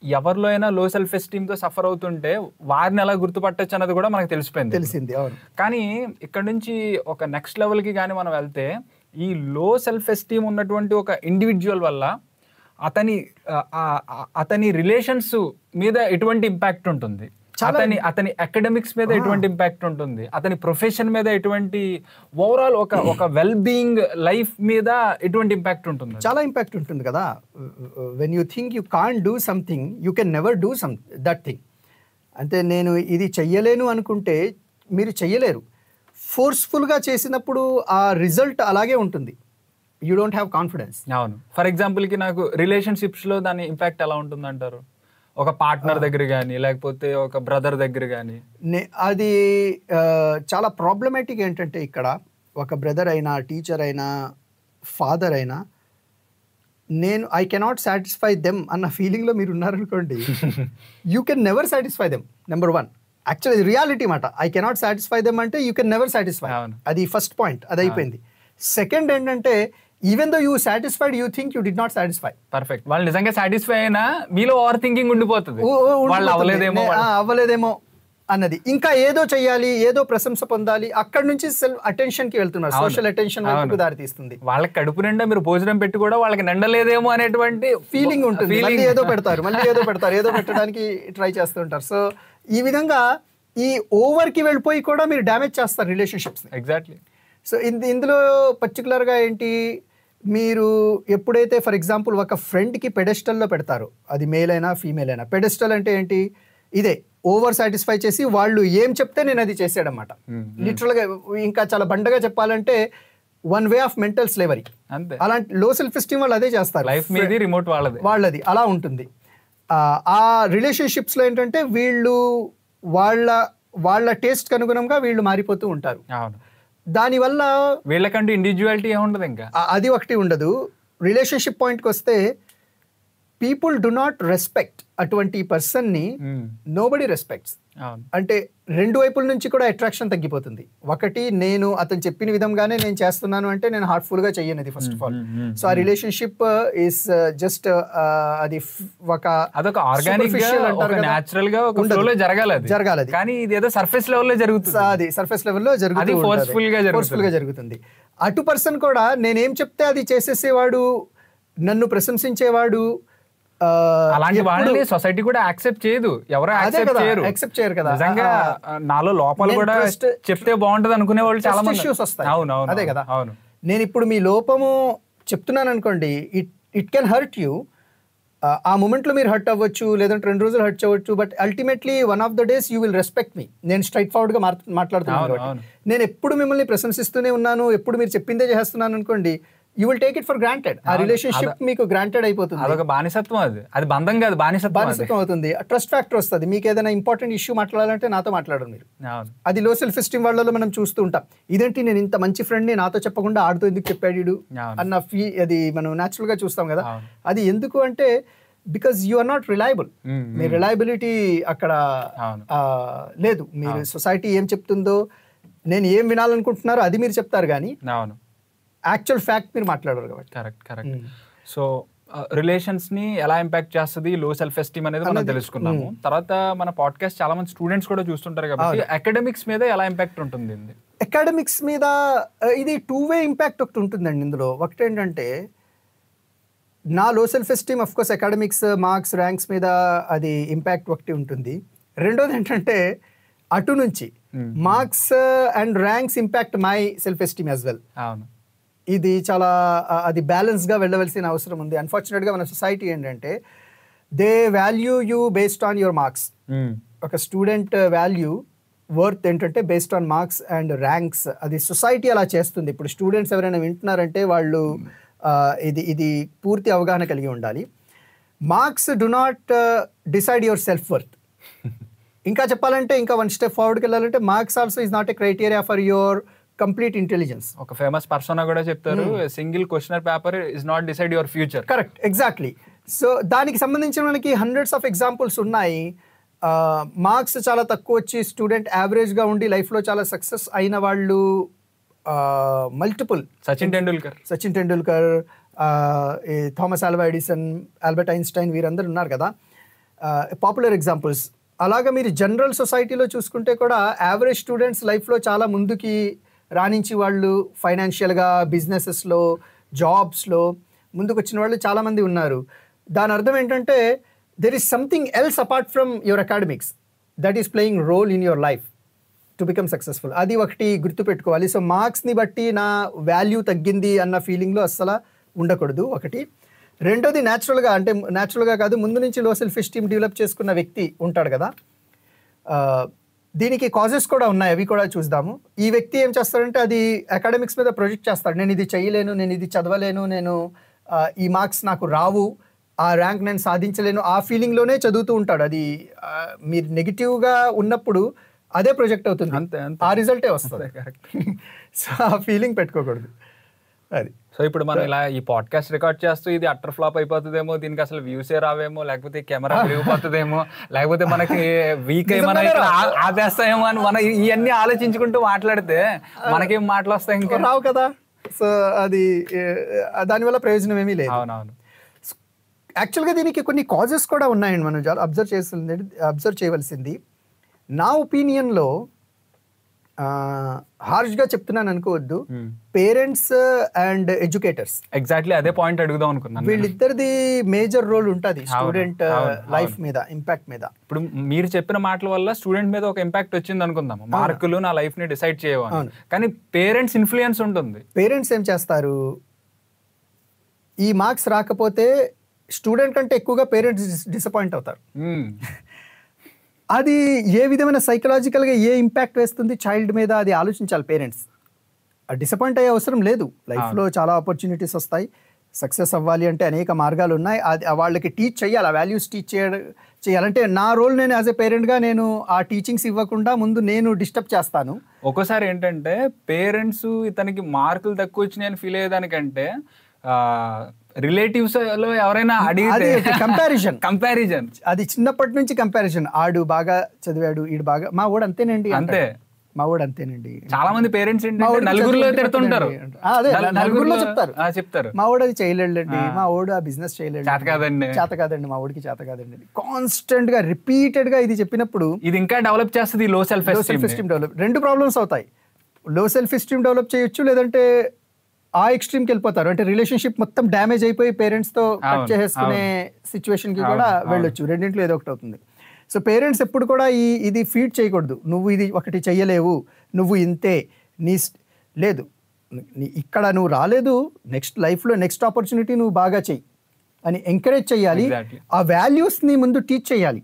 Speaker 1: ఎవరిలో అయినా లో సెల్ఫ్ ఎస్టీమ్తో సఫర్ అవుతుంటే వారిని ఎలా గుర్తుపట్టచ్చు అనేది కూడా మనకు తెలిసింది. కానీ ఇక్కడ నుంచి ఒక నెక్స్ట్ లెవెల్కి కానీ మనం వెళ్తే, ఈ లో సెల్ఫ్ ఎస్టీమ్ ఉన్నటువంటి ఒక ఇండివిజువల్ వల్ల అతని రిలేషన్స్ మీద ఎటువంటి ఇంపాక్ట్ ఉంటుంది, అతని అకాడమిక్స్ మీద ఎటువంటి ఇంపాక్ట్ ఉంటుంది, అతని ప్రొఫెషన్ మీద ఎటువంటి, ఓవరాల్ ఒక వెల్ బీయింగ్ లైఫ్ మీద ఎటువంటి ఇంపాక్ట్ ఉంటుంది?
Speaker 2: చాలా ఇంపాక్ట్ ఉంటుంది కదా. When you think you can't do something, you can never do that thing. అంటే నేను ఇది చెయ్యలేను అనుకుంటే మీరు చెయ్యలేరు. ఫోర్స్ఫుల్గా చేసినప్పుడు ఆ రిజల్ట్ అలాగే ఉంటుంది. You don't have confidence.
Speaker 1: అవును. ఫర్ ఎగ్జాంపుల్కి నాకు రిలేషన్షిప్స్లో దాని ఇంపాక్ట్ ఎలా ఉంటుంది అంటారు? ఒక పార్ట్నర్ దగ్గర కానీ లేకపోతే ఒక బ్రదర్ దగ్గర కానీ.
Speaker 2: అది చాలా ప్రాబ్లమాటిక్. ఏంటంటే ఇక్కడ ఒక బ్రదర్ అయినా, టీచర్ అయినా, ఫాదర్ అయినా, ఐ కెనాట్ సాటిస్ఫై దెమ్ అన్న ఫీలింగ్లో మీరు ఉన్నారనుకోండి, you can never satisfy them. Number 1 actually reality మాట. ఐ కెనాట్ సాటిస్ఫై దెమ్ అంటే యూ కెన్ నెవర్ సాటిస్ఫై. అది ఫస్ట్ పాయింట్, అది అయిపోయింది. సెకండ్ ఏంటంటే, even though you satisfied, you think you did not satisfy.
Speaker 1: Perfect. వాళ్ళు నిజంగా సాటిస్ఫై అయినా మీలో ఓవర్ థింకింగ్ ఉండిపోతుంది, వాళ్ళు
Speaker 2: అవ్వలేదేమో అన్నది. ఇంకా ఏదో చెయ్యాలి, ఏదో ప్రశంస పొందాలి, అక్కడ నుంచి సెల్ఫ్ అటెన్షన్ కి వెళ్తున్నారు, సోషల్ అటెన్షన్ వైపుకు దారి తీస్తుంది.
Speaker 1: వాళ్ళకి కడుపు నిండా మీరు భోజనం పెట్టి కూడా వాళ్ళకి నిండలేదేమో అనేటువంటి
Speaker 2: ఫీలింగ్ ఉంటుంది. మళ్ళీ ఏదో పెడతారు, ఏదో పెట్టడానికి ట్రై చేస్తుంటారు. సో ఈ విధంగా ఈ ఓవర్ కి వెళ్ళిపోయి కూడా మీరు డ్యామేజ్ చేస్తారు రిలేషన్షిప్స్.
Speaker 1: ఎగ్జాక్ట్లీ.
Speaker 2: సో ఇందులో పర్టికులర్గా ఏంటి, మీరు ఎప్పుడైతే ఫర్ ఎగ్జాంపుల్ ఒక ఫ్రెండ్కి పెడెస్టల్లో పెడతారో, అది మేల్ అయినా ఫీమేల్ అయినా, పెడెస్టల్ అంటే ఏంటి, ఇదే ఓవర్ సాటిస్ఫై చేసి వాళ్ళు ఏం చెప్తే నేను అది చేసాడనమాట. లిటరల్గా ఇంకా చాలా బండగా చెప్పాలంటే one way of mental slavery. అలాంటి లో సెల్ఫ్ ఎస్టీమ్ వాళ్ళు అదే చేస్తారు.
Speaker 1: లైఫ్ మీది రిమోట్
Speaker 2: వాళ్ళది అలా ఉంటుంది. ఆ రిలేషన్షిప్స్లో ఏంటంటే వీళ్ళు వాళ్ళ టేస్ట్కి అనుగుణంగా వీళ్ళు మారిపోతూ ఉంటారు. దానివల్ల
Speaker 1: వీళ్ళకంటూ ఇండివిజువాలిటీ ఏముండదు, ఇంకా
Speaker 2: అది ఒకటి ఉండదు. రిలేషన్షిప్ పాయింట్కి వస్తే పీపుల్ డు నాట్ రెస్పెక్ట్ అటువంటి పర్సన్ని. Nobody respects. అంటే రెండు వైపుల నుంచి కూడా అట్రాక్షన్ తగ్గిపోతుంది. ఒకటి, నేను అతను చెప్పిన విధంగానే నేను చేస్తున్నాను అంటే నేను హార్ట్ఫుల్గా చెయ్యను ఫస్ట్ ఆఫ్ ఆల్. సో ఆ రిలేషన్షిప్ ఈస్ జస్ట్ అది
Speaker 1: అదొక ఆర్గానిక్ నేచురల్ గా జరగాలి, కానీ ఇది ఏదో సర్ఫేస్ లెవెల్లో జరుగుతుంది.
Speaker 2: అది సర్ఫేస్ లెవెల్లో జరుగుతుంది, ఫోర్స్ఫుల్ గా జరుగుతుంది. అటు పర్సన్ కూడా నేనేం చెప్తే అది చేసేసేవాడు, నన్ను ప్రశంసించేవాడు.
Speaker 1: అలాంటి వాళ్ళని సొసైటీ కూడా యాక్సెప్ట్ చేయదు, ఎవరు
Speaker 2: యాక్సెప్ట్ చేయరు కదా.
Speaker 1: నిజంగా నాలో లోపాలు కూడా చెప్తే బాగుంటది అనుకునే వాళ్ళు చాలా మంది
Speaker 2: ఇష్యూస్ వస్తాయి.
Speaker 1: అవును,
Speaker 2: అదే కదా. నేను ఇప్పుడు మీ లోపము చెప్తున్నాను అనుకోండి, ఇట్ కెన్ హర్ట్ యూ. ఆ మూమెంట్లో మీరు హర్ట్ అవ్వచ్చు, లేదంటే 2 రోజులు హర్ట్ అవ్వచ్చు, but ultimately one of the days you will respect me. నేను స్ట్రైట్ ఫార్వర్డ్ గా మాట్లాడుతున్నాను. నేను ఎప్పుడు మిమ్మల్ని ప్రశంసిస్తూనే ఉన్నాను, ఎప్పుడు మీరు చెప్పిందే చేస్తున్నాను అనుకోండి, you will take it for granted. ఆ రిలేషన్షిప్ మీకు గ్రాంటెడ్ అయిపోతుంది.
Speaker 1: అదొక బానిసత్వం, అది బంధం కాదు, బానిసత్వం
Speaker 2: అవుతుంది. ట్రస్ట్ ఫ్యాక్టర్ వస్తుంది. మీకు ఏదైనా ఇంపార్టెంట్ ఇష్యూ మాట్లాడాలంటే నాతో మాట్లాడరు మీరు. అది లో సెల్ఫ్ ఎస్టీమ్ వాళ్ళలో మనం చూస్తూ ఉంటాం. ఇదేంటి నేను ఇంత మంచి ఫ్రెండ్ని నాతో చెప్పకుండా ఆడుతూ ఎందుకు చెప్పాడు అన్న అది మనం న్యాచురల్ గా చూస్తాం కదా. అది ఎందుకు అంటే because you are not reliable. మీ రిలయబిలిటీ అక్కడ లేదు. మీరు సొసైటీ ఏం చెప్తుందో, నేను ఏం వినాలనుకుంటున్నారో అది మీరు చెప్తారు, కానీ యాక్చువల్ ఫ్యాక్ట్ మీరు మాట్లాడరు కాబట్టి.
Speaker 1: కరెక్ట్. సో రిలేషన్స్ ని ఎలా ఇంపాక్ట్ చేస్తుంది లో సెల్ఫ్ ఎస్టీమ్ అనేది మనం తెలుసుకున్నాము. తర్వాత మన పాడ్కాస్ట్ చాలా మంది స్టూడెంట్స్ కూడా చూస్తుంటారు కాబట్టి అకాడమిక్స్ మీద ఎలా ఇంపాక్ట్ ఉంటుంది?
Speaker 2: అకాడమిక్స్ మీద ఇది 2-way ఇంపాక్ట్ ఒకటి ఉంటుందండి. ఇందులో ఒకటి ఏంటంటే, నా లో self esteem of course academics, marks, ranks మీద అది ఇంపాక్ట్ ఒకటి ఉంటుంది. రెండోది ఏంటంటే, అటు నుంచి marks and ranks impact my self esteem as well. ఇది చాలా అది బ్యాలెన్స్గా వెళ్ళవలసిన అవసరం ఉంది. అన్ఫార్చునేట్గా మన సొసైటీ ఏంటంటే, they value you based on your marks. ఒక స్టూడెంట్ వాల్యూ వర్త్ ఏంటంటే based on marks and ranks. అది సొసైటీ అలా చేస్తుంది. ఇప్పుడు స్టూడెంట్స్ ఎవరైనా వింటున్నారంటే వాళ్ళు ఇది పూర్తి అవగాహన కలిగి ఉండాలి. Marks do not decide your self worth. ఇంకా చెప్పాలంటే, ఇంకా 1 స్టెప్ ఫార్వర్డ్కి వెళ్ళాలంటే, marks also is not a criteria for your complete intelligence.
Speaker 1: ఒక ఫేమస్ పర్సన్ కూడా చెప్తారు, single questionnaire paper is not decide your future.
Speaker 2: Correct, exactly. So దానికి సంబంధించిన మనకి హండ్రెడ్స్ ఆఫ్ ఎగ్జాంపుల్స్ ఉన్నాయి. మార్క్స్ చాలా తక్కువ వచ్చి స్టూడెంట్ యావరేజ్గా ఉండి లైఫ్లో చాలా సక్సెస్ అయిన వాళ్ళు multiple.
Speaker 1: Sachin
Speaker 2: Tendulkar, Thomas Alva Edison, Albert Einstein, వీరందరూ ఉన్నారు కదా, పాపులర్ ఎగ్జాంపుల్స్. అలాగా మీరు జనరల్ సొసైటీలో చూసుకుంటే కూడా యావరేజ్ స్టూడెంట్స్ లైఫ్లో చాలా ముందుకి రాణించి వాళ్ళు ఫైనాన్షియల్గా, బిజినెసెస్లో, జాబ్స్లో ముందుకు వచ్చిన వాళ్ళు చాలామంది ఉన్నారు. దాని అర్థం ఏంటంటే there is something else apart from your academics that is playing role in your life to become successful. అది ఒకటి గుర్తుపెట్టుకోవాలి. సో మార్క్స్ని బట్టి నా వాల్యూ తగ్గింది అన్న ఫీలింగ్లో అస్సలు ఉండకూడదు ఒకటి. రెండోది న్యాచురల్గా కాదు, ముందు నుంచి లో సెల్ఫ్ ఎస్టీమ్ డెవలప్ చేసుకున్న వ్యక్తి ఉంటాడు కదా, దీనికి కాజెస్ కూడా ఉన్నాయి, అవి కూడా చూద్దాము. ఈ వ్యక్తి ఏం చేస్తాడంటే అది అకాడమిక్స్ మీద ప్రొజెక్ట్ చేస్తాడు. నేను ఇది చేయలేను, నేను ఇది చదవలేను, నేను ఈ మార్క్స్ నాకు రావు, ఆ ర్యాంక్ నేను సాధించలేను, ఆ ఫీలింగ్లోనే చదువుతూ ఉంటాడు. అది మీరు నెగిటివ్గా ఉన్నప్పుడు అదే ప్రొజెక్ట్ అవుతుంది, ఆ రిజల్టే వస్తుంది. సో ఆ ఫీలింగ్ పెట్టుకోకూడదు. అది
Speaker 1: సో ఇప్పుడు మనం ఇలా ఈ పాడ్కాస్ట్ రికార్డ్ చేస్తూ ఇది అట్టర్ ఫ్లాప్ అయిపోతుందేమో, దీనికి అసలు వ్యూసే రావేమో, లేకపోతే కెమెరా పెరిగిపోతుందేమో, లేకపోతే మనకి వీక్ ఏమైనా ఆపేస్తాయేమో అని మనం ఇవన్నీ ఆలోచించుకుంటూ మాట్లాడితే మనకేం మాటలు వస్తాయి, ఇంకా
Speaker 2: రావు కదా. సో అది దానివల్ల ప్రయోజనం ఏమీ లేదు.
Speaker 1: అవునవును.
Speaker 2: యాక్చువల్గా దీనికి కొన్ని కాజెస్ కూడా ఉన్నాయండి, మనం చాలా అబ్జర్వ్ చేయవలసింది. నా ఒపీనియన్లో హార్ష్గా చెప్తున్నాను అనుకోవద్దు, పేరెంట్స్ అండ్ ఎడ్యుకేటర్స్,
Speaker 1: ఎగ్జాక్ట్లీ అదే పాయింట్ అడుగుదాం అనుకున్నాను.
Speaker 2: వీళ్ళిద్దరిది మేజర్ రోల్ ఉంటుంది స్టూడెంట్ లైఫ్ మీద, ఇంపాక్ట్ మీద.
Speaker 1: ఇప్పుడు మీరు చెప్పిన మాటల వల్ల స్టూడెంట్ మీద ఒక ఇంపాక్ట్ వచ్చింది అనుకుందాం, మార్కులు నా లైఫ్ ని డిసైడ్ చేయవాలి, కానీ పేరెంట్స్ ఇన్ఫ్లుయెన్స్ ఉంటుంది.
Speaker 2: పేరెంట్స్ ఏం చేస్తారు, ఈ మార్క్స్ రాకపోతే స్టూడెంట్ కంటే ఎక్కువగా పేరెంట్స్ డిసప్పాయింట్ అవుతారు. అది ఏ విధమైన సైకలాజికల్గా ఏ ఇంపాక్ట్ వేస్తుంది చైల్డ్ మీద, అది ఆలోచించాలి పేరెంట్స్. డిసప్పాయింట్ అయ్యే అవసరం లేదు, లైఫ్లో చాలా ఆపర్చునిటీస్ వస్తాయి, సక్సెస్ అవ్వాలి అంటే అనేక మార్గాలు ఉన్నాయి. అది వాళ్ళకి టీచ్ చేయాలి, ఆ వాల్యూస్ టీచ్ చేయాలంటే నా రోల్ నేను యాజ్ ఎ పేరెంట్గా నేను ఆ టీచింగ్స్ ఇవ్వకుండా ముందు నేను డిస్టర్బ్ చేస్తాను.
Speaker 1: ఒక్కోసారి ఏంటంటే పేరెంట్స్ ఇతనికి మార్కులు తక్కువ వచ్చినాయని ఫీల్ అయ్యేదానికంటే రిలేటివ్స్ లో ఎవరైనా అడిగితే కంపారిజన్, అది
Speaker 2: చిన్నప్పటి నుంచి కంపారిజన్. ఆడు బాగా చదివాడు, ఈడు బాగా, మా వాడు అంతేనండి,
Speaker 1: అంతే
Speaker 2: మా వాడు అంతేనండి.
Speaker 1: చాలా మంది పేరెంట్స్ నలుగురిలో తిడుతుంటారు,
Speaker 2: నలుగురిలో
Speaker 1: చెప్తారు
Speaker 2: మా వాడు అది చేయలేడండి, మా వాడు ఆ బిజినెస్ చేయలేడు, చేత కాదండి, మా వాడికి చేత కాదండి. కాన్స్టెంట్ గా రిపీటెడ్ గా ఇది చెప్పినప్పుడు
Speaker 1: ఇది ఇంకా డెవలప్ చేస్తుంది లో సెల్ఫ్ ఎస్టీమ్
Speaker 2: డెవలప్. రెండు ప్రాబ్లమ్స్ అవుతాయి, లో సెల్ఫ్ ఎస్టీమ్ డెవలప్ చేయొచ్చు, లేదంటే ఆ ఎక్స్ట్రీమ్కి వెళ్ళిపోతారు, అంటే రిలేషన్షిప్ మొత్తం డ్యామేజ్ అయిపోయి పేరెంట్స్తో కట్ చేసేసుకునే సిచ్యువేషన్కి కూడా వెళ్ళొచ్చు. రెండింటిలో ఏదో ఒకటి అవుతుంది. సో పేరెంట్స్ ఎప్పుడు కూడా ఇది ఫీడ్ చేయకూడదు, నువ్వు ఇది ఒకటి చెయ్యలేవు, నువ్వు ఇంతే, లేదు ఇక్కడ నువ్వు రాలేదు, నెక్స్ట్ లైఫ్లో నెక్స్ట్ ఆపర్చునిటీ నువ్వు బాగా చెయ్యి అని ఎంకరేజ్ చేయాలి. ఆ వాల్యూస్ని ముందు టీచ్ చేయాలి.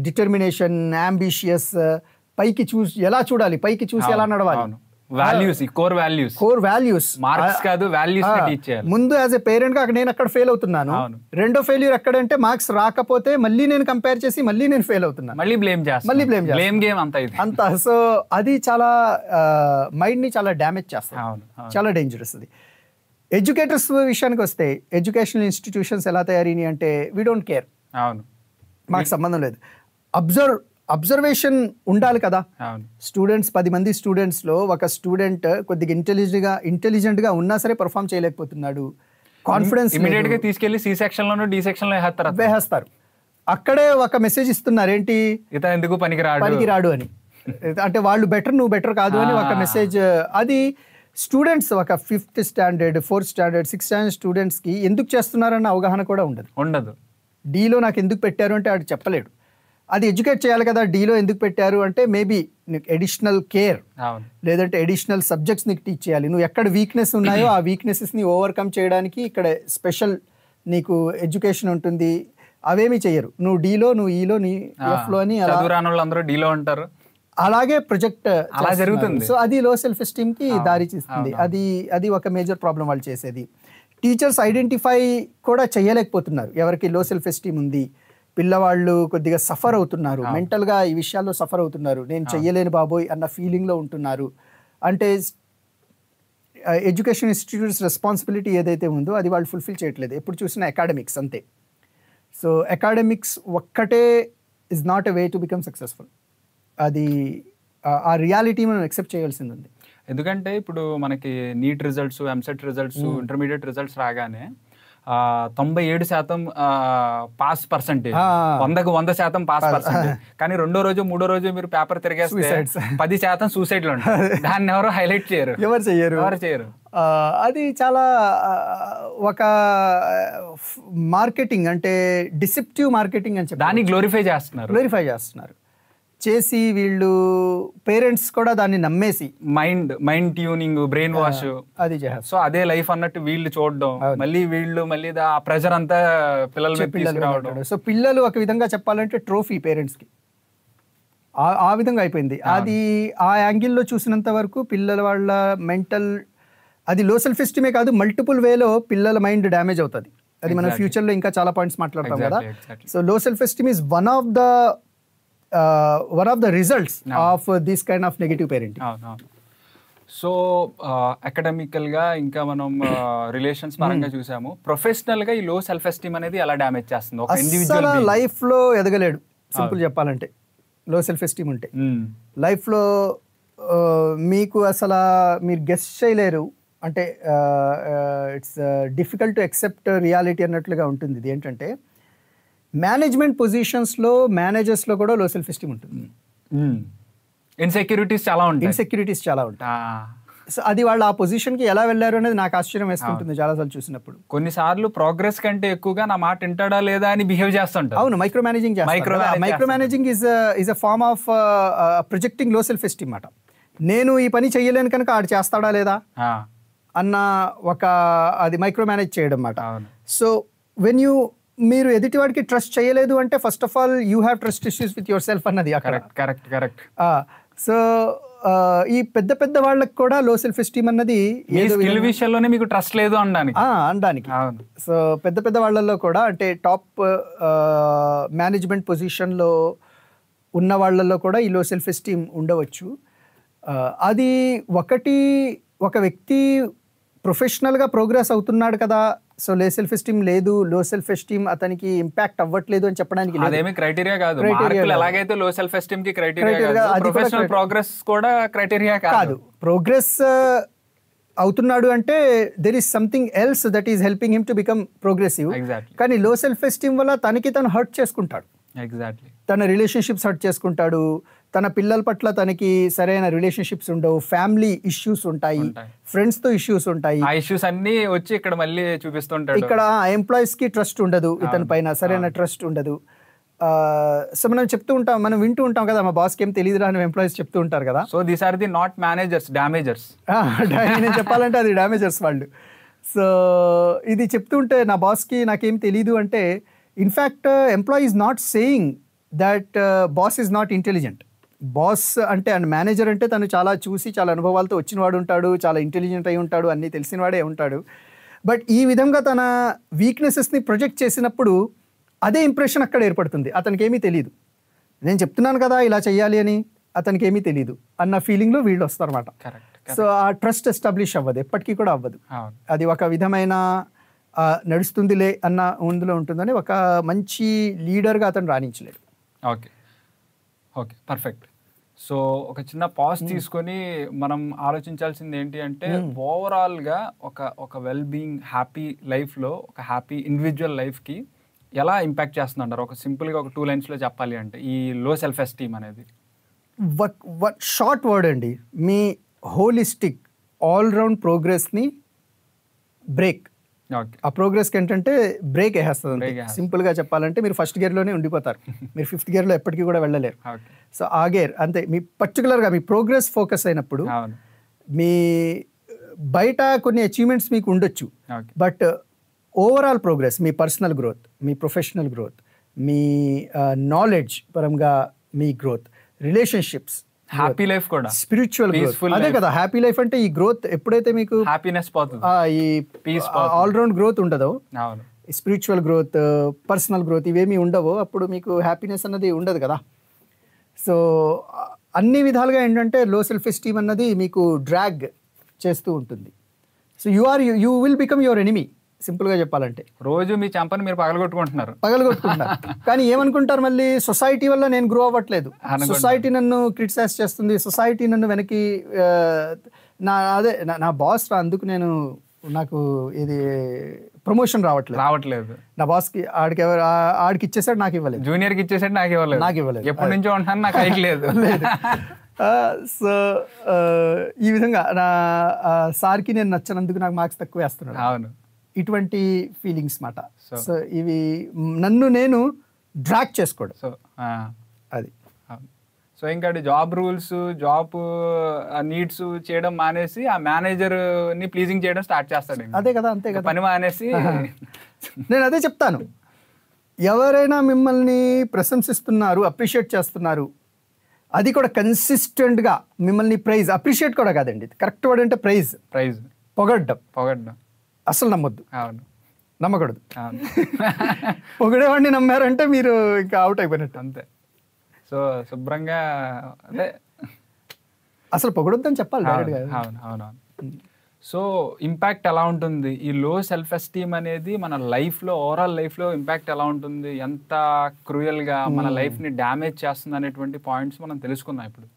Speaker 2: డిటర్మినేషన్, అంబిషియస్, పైకి చూసి ఎలా చూడాలి, పైకి చూసి ఎలా నడవాలి,
Speaker 1: వాల్యూస్, కోర్ వాల్యూస్, మార్క్స్ కాదు, వాల్యూస్ టీచ్ చేయాలి
Speaker 2: ముందు. యాజ్ ఎ పేరెంట్ గా నేను అక్కడ ఫెయిల్ అవుతున్నాను, రెండో ఫెయిల్యూర్ ఎక్కడంటే మార్క్స్ రాకపోతే మళ్ళీ నేను కంపేర్ చేసి మళ్ళీ నేను ఫెయిల్ అవుతున్నాను,
Speaker 1: మళ్ళీ బ్లేమ్ గేమ్
Speaker 2: అంతా. సో అది చాలా మైండ్ ని చాలా డ్యామేజ్ చేస్తుంది, చాలా డేంజరస్ అది. ఎడ్యుకేటర్స్ విషయానికి వస్తే, ఎడ్యుకేషనల్ ఇన్స్టిట్యూషన్స్ ఎలా తయారైనాయి అంటే వీ డోంట్ కేర్, మాకు సంబంధం లేదు. అబ్జర్వేషన్ ఉండాలి కదా. స్టూడెంట్స్ 10 మంది స్టూడెంట్స్లో ఒక స్టూడెంట్ కొద్దిగా ఇంటెలిజెంట్గా ఉన్నా సరే పర్ఫామ్ చేయలేకపోతున్నాడు, కాన్ఫిడెన్స్
Speaker 1: ఇమిడియట్ గా తీసుకెళ్లి సి సెక్షన్ లోనో డి సెక్షన్ లో
Speaker 2: వేస్తారు. అక్కడే ఒక మెసేజ్ ఇస్తున్నారు, ఏంటి,
Speaker 1: ఇతను ఎందుకు
Speaker 2: పనికిరాడు అని. అంటే వాళ్ళు బెటర్, నువ్వు బెటర్ కాదు అని ఒక మెసేజ్. అది స్టూడెంట్స్ ఒక 5th standard 4th standard 6th standard స్టూడెంట్స్కి ఎందుకు చేస్తున్నారన్న అవగాహన కూడా ఉండదు. డీలో నాకు ఎందుకు పెట్టారు అంటే ఆడు చెప్పలేడు. అది ఎడ్యుకేట్ చేయాలి కదా, డీలో ఎందుకు పెట్టారు అంటే మేబీ ఎడిషనల్ కేర్, లేదంటే ఎడిషనల్ సబ్జెక్ట్స్ నీకు టీచ్ చేయాలి. నువ్వు ఎక్కడ వీక్నెస్ ఉన్నాయో ఆ వీక్నెసెస్ని ఓవర్కమ్ చేయడానికి ఇక్కడ స్పెషల్ నీకు ఎడ్యుకేషన్ ఉంటుంది. అవేమీ చెయ్యరు, నువ్వు డీలో, నువ్వు ఈలో, నీ ఎఫ్లో అని
Speaker 1: డీలో అంటారు,
Speaker 2: అలాగే ప్రొజెక్ట్
Speaker 1: అలా జరుగుతుంది.
Speaker 2: సో అది లో సెల్ఫ్ ఎస్టీమ్కి దారి చేస్తుంది. అది ఒక మేజర్ ప్రాబ్లం వాళ్ళు చేసేది. టీచర్స్ ఐడెంటిఫై కూడా చేయలేకపోతున్నారు ఎవరికి లో సెల్ఫ్ ఎస్టీమ్ ఉంది. పిల్లవాళ్ళు కొద్దిగా సఫర్ అవుతున్నారు, మెంటల్గా ఈ విషయాల్లో సఫర్ అవుతున్నారు, నేను చెయ్యలేను బాబోయ్ అన్న ఫీలింగ్లో ఉంటున్నారు. అంటే ఎడ్యుకేషన్ ఇన్స్టిట్యూట్స్ రెస్పాన్సిబిలిటీ ఏదైతే ఉందో అది వాళ్ళు ఫుల్ఫిల్ చేయట్లేదు. ఎప్పుడు చూసినా అకాడమిక్స్ అంతే. సో అకాడమిక్స్ ఒక్కటే is not a way to become successful. అది ఆ రియాలిటీ మనం యాక్సెప్ట్ చేయాల్సింది ఉంది.
Speaker 1: ఎందుకంటే ఇప్పుడు మనకి NEET results, EAMCET results, intermediate results రాగానే 97% పాస్ పర్సెంటేజ్, 100% పాస్ పర్సెంటేజ్. కానీ రెండో రోజు మూడో రోజు మీరు పేపర్ తిరిగేస్తే 10% సూసైడ్లు ఉంటాయి. దాన్ని ఎవరు హైలైట్ చేయరు, ఎవరు చేయరు.
Speaker 2: అది చాలా ఒక మార్కెటింగ్, అంటే డిసెప్టివ్ మార్కెటింగ్ అని చెప్పి
Speaker 1: దాన్ని గ్లోరిఫై చేస్తున్నారు
Speaker 2: చేసి వీళ్ళు పేరెంట్స్ కూడా దాన్ని నమ్మేసి
Speaker 1: మైండ్ ట్యూనింగ్, బ్రెయిన్ వాష్
Speaker 2: అది చేస్తారు.
Speaker 1: సో అదే లైఫ్ అన్నట్టు వీళ్ళు చూడడం, మళ్ళీ ఆ ప్రెషర్ అంతా పిల్లల మీద తీసుకురావడం.
Speaker 2: సో పిల్లలు ఒక విధంగా చెప్పాలంటే ట్రోఫీ పేరెంట్స్ కి, ఆ విధంగా అయిపోయింది. అది ఆ యాంగిల్లో చూసినంత వరకు పిల్లల వాళ్ళ మెంటల్, అది లో సెల్ఫ్ ఎస్టీమే కాదు, మల్టిపుల్ వేలో పిల్లల మైండ్ డ్యామేజ్ అవుతుంది. అది మనం ఫ్యూచర్లో ఇంకా చాలా పాయింట్స్ మాట్లాడతాం కదా. సో లో self esteem is one of the results of this kind of negative parenting.
Speaker 1: So academical గా ఇంకా మనం రిలేషన్స్ పరంగా చూసాము. ప్రొఫెషనల్ గా ఈ లో సెల్ఫ్ ఎస్టీమ్ అనేది ఎలా డ్యామేజ్ చేస్తుంది ఒక ఇండివిజువల్
Speaker 2: లైఫ్ లో ఎదగలేడు. సింపుల్ చెప్పాలంటే లో సెల్ఫ్ ఎస్టీమ్ ఉంటే లైఫ్ లో మీకు అసలు మీరు గెస్ చేయలేరు, అంటే it's difficult to accept reality అన్నట్లుగా ఉంటుంది. ఇది ఏంటంటే మేనేజ్మెంట్ పొజిషన్స్లో మేనేజర్స్లో కూడా లో సెల్ఫ్ ఎస్టీమ్ ఉంటుంది.
Speaker 1: ఇన్సెక్యూరిటీస్ చాలా ఉంటాయి.
Speaker 2: సో అది వాళ్ళు ఆ పొజిషన్కి ఎలా వెళ్ళారు అనేది నాకు ఆశ్చర్యం వేస్తుంటుంది చాలాసార్లు చూసినప్పుడు.
Speaker 1: కొన్నిసార్లు ప్రోగ్రెస్ కంటే ఎక్కువగా నా మాట వింటాడా లేదా అని బిహేవ్ చేస్తుంటారు.
Speaker 2: అవును, micro managing is a form of projecting low self esteem మాట. నేను ఈ పని చెయ్యలేను కనుక ఆడు చేస్తాడా లేదా అన్న ఒక అది మైక్రో మేనేజ్ చేయడం మాట. సో మీరు ఎదుటివాడికి ట్రస్ట్ చేయలేదు అంటే first of all you have trust issues with your self అన్నది అక్కడ.
Speaker 1: కరెక్ట్.
Speaker 2: సో ఈ పెద్ద వాళ్ళకి కూడా లో సెల్ఫ్ ఎస్టీమ్ అన్నది
Speaker 1: విషయంలోనే మీకు ట్రస్ట్ లేదు అనడానికి.
Speaker 2: సో పెద్ద వాళ్ళల్లో కూడా, అంటే టాప్ మేనేజ్మెంట్ పొజిషన్లో ఉన్న వాళ్ళల్లో కూడా ఈ లో సెల్ఫ్ ఎస్టీమ్ ఉండవచ్చు. అది ఒక వ్యక్తి ప్రొఫెషనల్గా ప్రోగ్రెస్ అవుతున్నాడు కదా, సో లో సెల్ఫ్ ఎస్టీమ్ లేదు, లో సెల్ఫ్ ఎస్టీమ్ అతనికి ఇంపాక్ట్ అవ్వట్లేదు అని చెప్పడానికి
Speaker 1: అదేమి క్రైటీరియా కాదు. ఎలాగైతే లో సెల్ఫ్ ఎస్టీమ్ కి క్రైటీరియా, ప్రొఫెషనల్ ప్రోగ్రెస్ కూడా క్రైటీరియా కాదు.
Speaker 2: ప్రోగ్రెస్ అవుతున్నాడు అంటే there is something else that is helping him to become progressive. కానీ లో సెల్ఫ్ ఎస్టీమ్ వల్ల తను హర్ట్ చేసుకుంటాడు. తన రిలేషన్షిప్స్ హర్ట్ చేసుకుంటాడు, తన పిల్లల పట్ల తనకి సరైన రిలేషన్షిప్స్ ఉండవు, ఫ్యామిలీ ఇష్యూస్ ఉంటాయి, ఫ్రెండ్స్ తో ఇష్యూస్ ఉంటాయి.
Speaker 1: ఆ ఇష్యూస్ అన్ని వచ్చి ఇక్కడ మళ్ళీ చూపిస్తుంటాడు.
Speaker 2: ఇక్కడ ఎంప్లాయీస్ కి ట్రస్ట్ ఉండదు, ఇతని పైన సరైన ట్రస్ట్ ఉండదు. సో మనం మనం వింటూ ఉంటాం కదా, మా బాస్కి ఏం తెలియదురా అని ఎంప్లాయీస్ చెప్తూ ఉంటారు కదా.
Speaker 1: So these are the not managers, damagers.
Speaker 2: నేను చెప్పాలంటే అది డామేజర్స్ వాళ్ళు. సో ఇది చెప్తుంటే నా బాస్కి నాకేం తెలీదు అంటే, in fact employee is not saying that boss is not intelligent. Boss అంటే అండ్ మేనేజర్ అంటే తను చాలా చూసి చాలా అనుభవాలతో వచ్చినవాడు ఉంటాడు, చాలా ఇంటెలిజెంట్ అయి ఉంటాడు, అన్నీ తెలిసినవాడే ఉంటాడు. బట్ ఈ విధంగా తన వీక్నెసెస్ని ప్రొజెక్ట్ చేసినప్పుడు అదే ఇంప్రెషన్ అక్కడ ఏర్పడుతుంది. అతనికి ఏమీ తెలియదు, నేను చెప్తున్నాను కదా ఇలా చెయ్యాలి అని, అతనికి ఏమీ తెలియదు అన్న ఫీలింగ్లో వీళ్ళు వస్తారన్నమాట. సో ఆ ట్రస్ట్ ఎస్టాబ్లిష్ అవ్వదు, ఎప్పటికీ కూడా అవ్వదు. అది ఒక విధమైన నడుస్తుందిలే అన్న ముందులో ఉంటుందని ఒక మంచి లీడర్గా అతను రాణించలేడు.
Speaker 1: Okay perfect. సో ఒక చిన్న పాజ్ తీసుకొని మనం ఆలోచించాల్సింది ఏంటి అంటే, ఓవరాల్గా ఒక వెల్ బీయింగ్ హ్యాపీ లైఫ్లో, ఒక హ్యాపీ ఇండివిజువల్ లైఫ్కి ఎలా ఇంపాక్ట్ చేస్తుందంటారు? ఒక సింపుల్గా ఒక 2 లైన్స్లో చెప్పాలి అంటే ఈ లో సెల్ఫ్ ఎస్టీమ్ అనేది.
Speaker 2: షార్ట్ వర్డ్ అండి, మీ హోలిస్టిక్ ఆల్రౌండ్ ప్రోగ్రెస్ని బ్రేక్. ఆ ప్రోగ్రెస్కి ఏంటంటే బ్రేక్ వేసేస్తుంది. సింపుల్గా చెప్పాలంటే మీరు ఫస్ట్ గేర్లోనే ఉండిపోతారు, మీరు 5th గేర్లో ఎప్పటికీ కూడా వెళ్ళలేరు. సో ఆ గేర్ అంతే. మీ పర్టికులర్గా మీ ప్రోగ్రెస్ ఫోకస్ అయినప్పుడు మీ బయట కొన్ని అచీవ్మెంట్స్ మీకు ఉండొచ్చు, but overall progress, me personal growth, me professional growth, me knowledge పరంగా మీ గ్రోత్, రిలేషన్షిప్స్,
Speaker 1: హ్యాపీ లైఫ్ కూడా,
Speaker 2: స్పిరిచువల్ గ్రోత్. అదే కదా హ్యాపీ లైఫ్ అంటే. ఈ గ్రోత్ ఎప్పుడైతే మీకు
Speaker 1: హ్యాపీనెస్ పోతుంది, ఈ పీస్
Speaker 2: ఆల్రౌండ్ గ్రోత్ ఉండదో, స్పిరిచువల్ గ్రోత్, పర్సనల్ గ్రోత్ ఇవేమీ ఉండవో, అప్పుడు మీకు హ్యాపీనెస్ అన్నది ఉండదు కదా. సో అన్ని విధాలుగా ఏంటంటే లో సెల్ఫ్ ఎస్టీమ్ అన్నది మీకు డ్రాగ్ చేస్తూ ఉంటుంది. So you will become your enemy, సింపుల్గా చెప్పాలంటే.
Speaker 1: రోజు మీ చెంపని మీరు పగలగొట్టుకుంటున్నారు.
Speaker 2: కానీ ఏమనుకుంటారు మళ్ళీ, సొసైటీ వల్ల నేను గ్రో అవ్వట్లేదు, సొసైటీ నన్ను క్రిటిసైజ్ చేస్తుంది, సొసైటీ నన్ను వెనక్కి నా బాస్ రా అందుకు నేను నాకు ఇది ప్రమోషన్ రావట్లేదు, నా బాస్కి ఆడికి ఇచ్చేసాడు, నాకు ఇవ్వలేదు,
Speaker 1: జూనియర్కి ఇచ్చేసాడు, నాకు ఇవ్వలేదు, ఎప్పటి నుంచో ఉంటాను, నాకు అయ్యలేదు.
Speaker 2: సో ఈ విధంగా నా సార్కి నేను నచ్చినందుకు నాకు మార్క్స్ తక్కువ వేస్తున్నాడు.
Speaker 1: అవును,
Speaker 2: ఇటువంటి ఫీలింగ్స్ మాట. సో ఇవి నన్ను నేను డ్రాక్ చేసుకోవడం.
Speaker 1: సో
Speaker 2: అది.
Speaker 1: సో ఇంకా జాబ్ రూల్స్, జాబ్ నీడ్స్ చేయడం మానేసి ఆ మేనేజర్ ని ప్లీజింగ్ చేయడం స్టార్ట్ చేస్తాడు.
Speaker 2: అదే కదా, అంతే కదా,
Speaker 1: పని మానేసి.
Speaker 2: నేను అదే చెప్తాను, ఎవరైనా మిమ్మల్ని ప్రశంసిస్తున్నారు, అప్రిషియేట్ చేస్తున్నారు, అది కూడా కన్సిస్టెంట్గా మిమ్మల్ని ప్రైజ్, అప్రిషియేట్ కూడా కాదండి, కరెక్ట్ వర్డ్ అంటే ప్రైజ్, పొగడ్డం అసలు నమ్మొద్దు.
Speaker 1: అవును,
Speaker 2: నమ్మకూడదు. పొగిడేవాడిని నమ్మారంటే మీరు ఇంకా అవుట్ అయిపోయినట్టు అంతే.
Speaker 1: సో శుభ్రంగా అదే
Speaker 2: అసలు పొగడొద్దని చెప్పాలి.
Speaker 1: అవునవును. సో ఇంపాక్ట్ ఎలా ఉంటుంది ఈ లో సెల్ఫ్ ఎస్టీమ్ అనేది మన లైఫ్లో, ఓవరాల్ లైఫ్లో ఇంపాక్ట్ ఎలా ఉంటుంది, ఎంత క్రూయల్గా మన లైఫ్ని డ్యామేజ్ చేస్తుంది అనేటువంటి పాయింట్స్ మనం తెలుసుకుందాం ఇప్పుడు.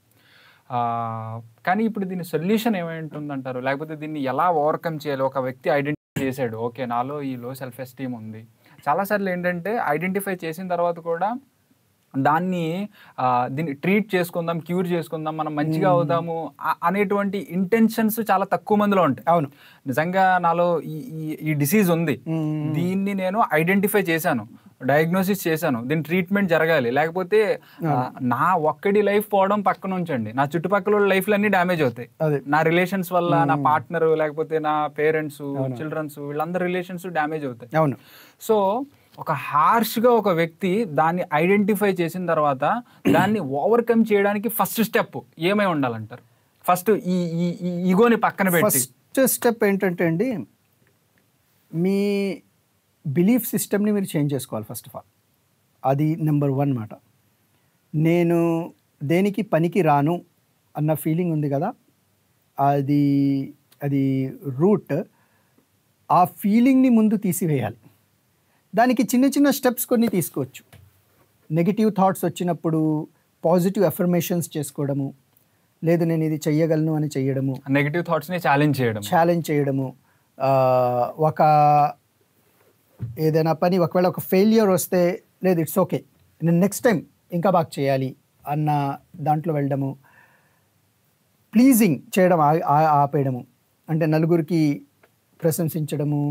Speaker 1: కానీ ఇప్పుడు దీని సొల్యూషన్ ఏమైంటుంది అంటారు, లేకపోతే దీన్ని ఎలా ఓవర్కమ్ చేయాలి? ఒక వ్యక్తి ఐడెంటిఫై చేశాడు, ఓకే నాలో ఈ లో సెల్ఫ్ ఎస్టీమ్ ఉంది. చాలాసార్లు ఏంటంటే ఐడెంటిఫై చేసిన తర్వాత కూడా దీన్ని ట్రీట్ చేసుకుందాం, క్యూర్ చేసుకుందాం, మనం మంచిగా అవుదాము అనేటువంటి ఇంటెన్షన్స్ చాలా తక్కువ మందిలో ఉంటాయి.
Speaker 2: అవును,
Speaker 1: నిజంగా నాలో ఈ డిసీజ్ ఉంది, దీన్ని నేను ఐడెంటిఫై చేశాను, డయాగ్నోసిస్ చేశాను, దీని ట్రీట్మెంట్ జరగాలి, లేకపోతే నా ఒక్కడి లైఫ్ పోవడం పక్కన ఉంచండి, నా చుట్టుపక్కల లైఫ్లు అన్ని డ్యామేజ్ అవుతాయి. నా రిలేషన్స్ వల్ల, నా పార్ట్నర్, లేకపోతే నా పేరెంట్స్, చిల్డ్రన్స్, వీళ్ళందరూ రిలేషన్స్ డ్యామేజ్ అవుతాయి.
Speaker 2: అవును.
Speaker 1: సో ఒక హార్ష్గా ఒక వ్యక్తి దాన్ని ఐడెంటిఫై చేసిన తర్వాత దాన్ని ఓవర్కమ్ చేయడానికి ఫస్ట్ స్టెప్ ఏమై ఉండాలంటారు? ఫస్ట్ ఈ ఈగోని పక్కన పెట్టి
Speaker 2: ఫస్ట్ స్టెప్ ఏంటంటే అండి, మీ బిలీఫ్ సిస్టమ్ని మీరు చేంజ్ చేసుకోవాలి ఫస్ట్ ఆఫ్ ఆల్. అది నెంబర్ 1 మాట. నేను దేనికి పనికి రాను అన్న ఫీలింగ్ ఉంది కదా, అది రూట్. ఆ ఫీలింగ్ని ముందు తీసివేయాలి. దానికి చిన్న చిన్న స్టెప్స్ కొన్ని తీసుకోవచ్చు. నెగిటివ్ థాట్స్ వచ్చినప్పుడు పాజిటివ్ అఫర్మేషన్స్ చేసుకోవడము, లేదు నేను ఇది చెయ్యగలను అని చెయ్యడము,
Speaker 1: నెగిటివ్ థాట్స్ని ఛాలెంజ్ చేయడము.
Speaker 2: ఒక ఏదైనా పని ఒకవేళ ఒక ఫెయిల్యూర్ వస్తే, లేదు ఇట్స్ ఓకే, నేను నెక్స్ట్ టైం ఇంకా బాగా చేయాలి అన్న దాంట్లో వెళ్ళడము. ప్లీజింగ్ చేయడం ఆపేయడము, అంటే నలుగురికి ప్రశంసించడము,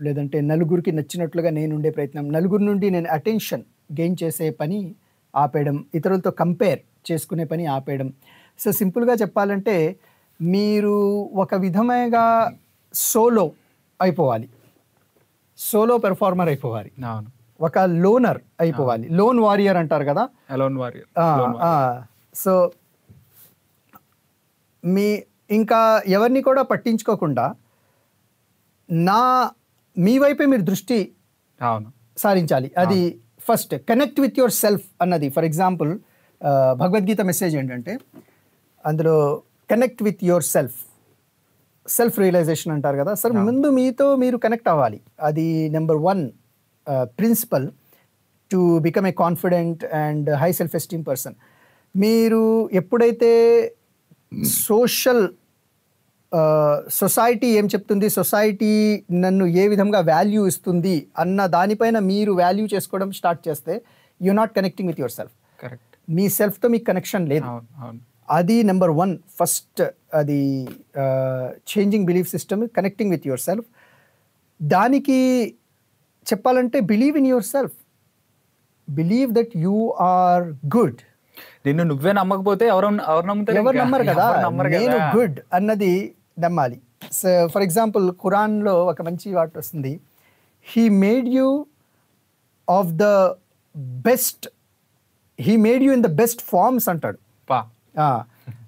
Speaker 2: లేదంటే నలుగురికి నచ్చినట్లుగా నేను ఉండే ప్రయత్నం, నలుగురి నుండి నేను అటెన్షన్ గెయిన్ చేసే పని ఆపేయడం, ఇతరులతో కంపేర్ చేసుకునే పని ఆపేయడం. సో సింపుల్గా చెప్పాలంటే మీరు ఒక విధంగా సోలో అయిపోవాలి, సోలో పెర్ఫార్మర్ అయిపోవాలి, ఒక లోనర్ అయిపోవాలి. లోన్ వారియర్ అంటారు కదా, సో ఇంకా ఎవరిని కూడా పట్టించుకోకుండా మీ వైపే మీరు దృష్టి సారించాలి. అది first. Connect with your self అన్నది, ఫర్ ఎగ్జాంపుల్ భగవద్గీత మెసేజ్ ఏంటంటే అందులో connect with your self realization అంటారు కదా. సార్ ముందు మీతో మీరు కనెక్ట్ అవ్వాలి. అది number 1 principle to become a confident and high self esteem person. మీరు ఎప్పుడైతే సొసైటీ ఏం చెప్తుంది, సొసైటీ నన్ను ఏ విధంగా వాల్యూ ఇస్తుంది అన్న దానిపైన మీరు వాల్యూ చేసుకోవడం స్టార్ట్ చేస్తే you not connecting with your self. మీ సెల్ఫ్తో మీకు కనెక్షన్ లేదు. అది నెంబర్ 1 ఫస్ట్. అది changing belief system, connecting with your self. దానికి చెప్పాలంటే believe in your self, believe that you are good.
Speaker 1: నిన్ను నువ్వే నమ్మకపోతే ఎవరు
Speaker 2: నమ్మరు కదా, నేను గుడ్ అన్నది నమ్మాలి. సో ఫర్ ఎగ్జాంపుల్ ఖురాన్లో ఒక మంచి వాటి వస్తుంది, he made you of the best, he made you in the best forms అంటాడు.